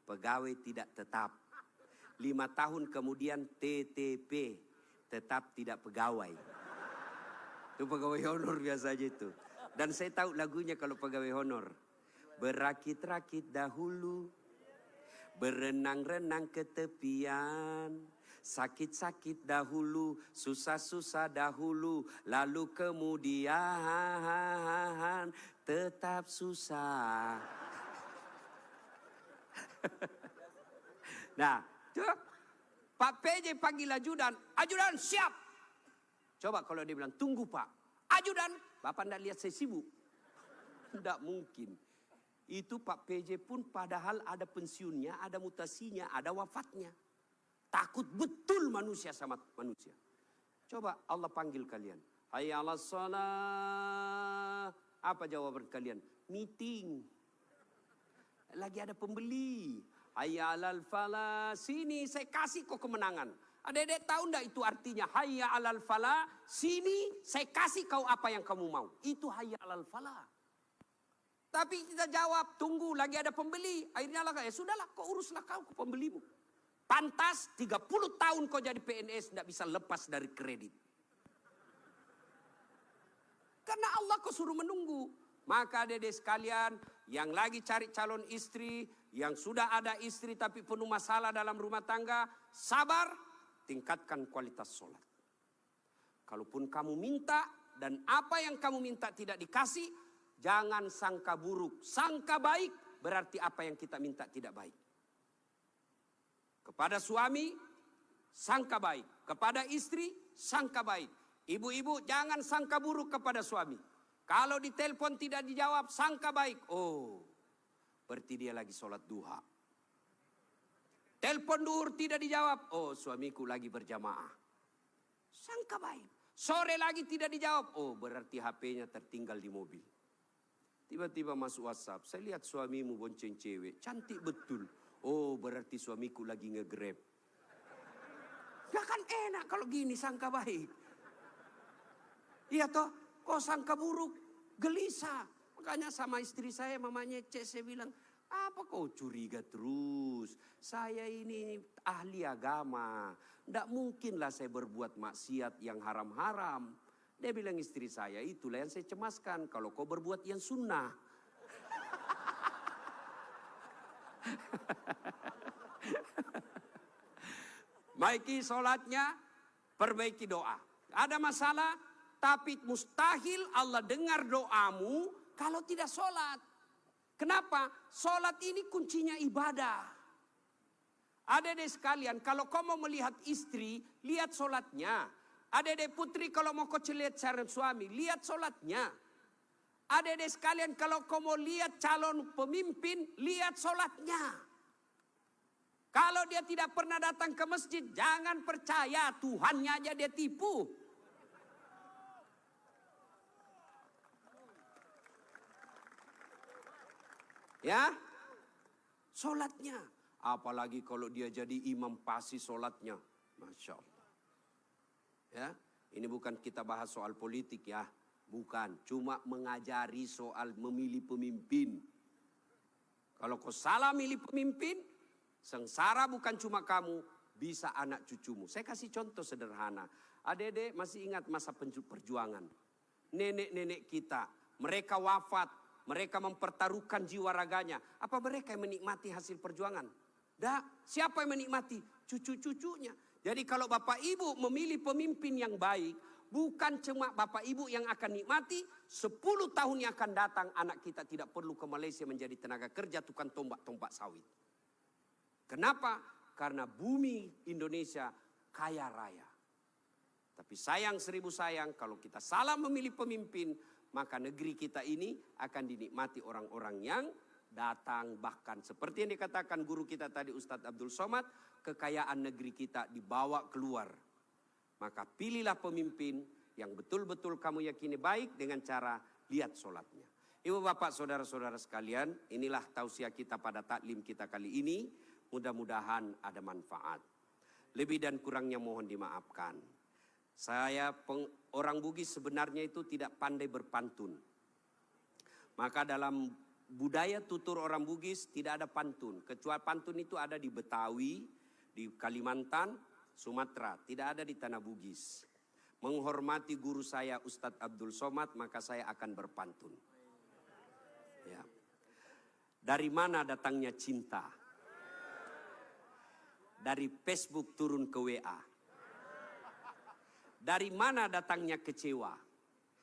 pegawai tidak tetap. 5 tahun kemudian TTP, tetap tidak pegawai. Itu pegawai honor biasanya itu. Dan saya tahu lagunya kalau pegawai honor. Berakit-rakit dahulu, berenang-renang ke tepian, sakit-sakit dahulu, susah-susah dahulu, lalu kemudian tetap susah. Nah, coba Pak PJ panggil ajudan, ajudan siap. Coba kalau dia bilang tunggu Pak, ajudan, Bapak tidak lihat saya sibuk. Tidak mungkin. Itu Pak PJ pun padahal ada pensiunnya, ada mutasinya, ada wafatnya. Takut betul manusia sama manusia. Coba Allah panggil kalian. Hayya 'alas shalah. Apa jawaban kalian? Meeting. Lagi ada pembeli. Hayya 'alal falah. Sini saya kasih kau kemenangan. Adik-adik tahu enggak itu artinya? Hayya 'alal falah. Sini saya kasih kau apa yang kamu mau. Itu hayya 'alal falah. Tapi kita jawab, tunggu lagi ada pembeli. Akhirnya lah, ya sudahlah kau uruslah kau ke pembelimu. Pantas 30 tahun kau jadi PNS tidak bisa lepas dari kredit. Karena Allah kau suruh menunggu. Maka adik-adik sekalian yang lagi cari calon istri, yang sudah ada istri tapi penuh masalah dalam rumah tangga, sabar, tingkatkan kualitas sholat. Kalaupun kamu minta dan apa yang kamu minta tidak dikasih, jangan sangka buruk, sangka baik berarti apa yang kita minta tidak baik. Kepada suami, sangka baik. Kepada istri, sangka baik. Ibu-ibu jangan sangka buruk kepada suami. Kalau ditelepon tidak dijawab, sangka baik. Oh, berarti dia lagi sholat duha. Telepon duhur tidak dijawab. Oh, suamiku lagi berjamaah. Sangka baik. Sore lagi tidak dijawab. Oh, berarti HP-nya tertinggal di mobil. Tiba-tiba masuk WhatsApp, saya lihat suamimu bonceng cewek, cantik betul. Oh, berarti suamiku lagi nge-grab. Gak kan enak kalau gini sangka baik. Iya toh, kok sangka buruk, gelisah. Makanya sama istri saya, mamanya Cek, saya bilang, apa kau curiga terus? Saya ini ahli agama. Tidak mungkinlah saya berbuat maksiat yang haram-haram. Dia bilang istri saya, itulah yang saya cemaskan. Kalau kau berbuat yang sunnah. Baiki sholatnya, perbaiki doa. Ada masalah, tapi mustahil Allah dengar doamu kalau tidak sholat. Kenapa? Sholat ini kuncinya ibadah. Adik-adik sekalian, kalau kau mau melihat istri, lihat sholatnya. Adik-adik putri kalau mau kau lihat calon suami, lihat sholatnya. Adik-adik sekalian kalau kau mau lihat calon pemimpin, lihat sholatnya. Kalau dia tidak pernah datang ke masjid, jangan percaya, Tuhannya aja dia tipu. Ya, sholatnya. Apalagi kalau dia jadi imam pasti sholatnya. Masya Allah. Ya, ini bukan kita bahas soal politik ya. Bukan, cuma mengajari soal memilih pemimpin. Kalau kau salah milih pemimpin, sengsara bukan cuma kamu, bisa anak cucumu. Saya kasih contoh sederhana. Adik-adik masih ingat masa perjuangan. Nenek-nenek kita, mereka wafat, mereka mempertaruhkan jiwa raganya. Apa mereka yang menikmati hasil perjuangan? Tidak. Siapa yang menikmati? Cucu-cucunya. Jadi kalau Bapak Ibu memilih pemimpin yang baik, bukan cuma Bapak Ibu yang akan nikmati, 10 tahun yang akan datang anak kita tidak perlu ke Malaysia menjadi tenaga kerja tukang tombak-tombak sawit. Kenapa? Karena bumi Indonesia kaya raya. Tapi sayang 1000 sayang kalau kita salah memilih pemimpin, maka negeri kita ini akan dinikmati orang-orang yang datang. Bahkan seperti yang dikatakan guru kita tadi Ustadz Abdul Somad, kekayaan negeri kita dibawa keluar. Maka pilihlah pemimpin yang betul-betul kamu yakini baik dengan cara lihat sholatnya. Ibu bapak saudara-saudara sekalian, inilah tausiah kita pada taklim kita kali ini. Mudah-mudahan ada manfaat. Lebih dan kurangnya mohon dimaafkan. Saya orang Bugis sebenarnya itu tidak pandai berpantun. Maka dalam budaya tutur orang Bugis tidak ada pantun. Kecuali pantun itu ada di Betawi, di Kalimantan, Sumatera, tidak ada di tanah Bugis. Menghormati guru saya Ustadz Abdul Somad, maka saya akan berpantun. Ya. Dari mana datangnya cinta? Dari Facebook turun ke WA. Dari mana datangnya kecewa?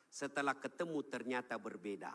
Setelah ketemu ternyata berbeda.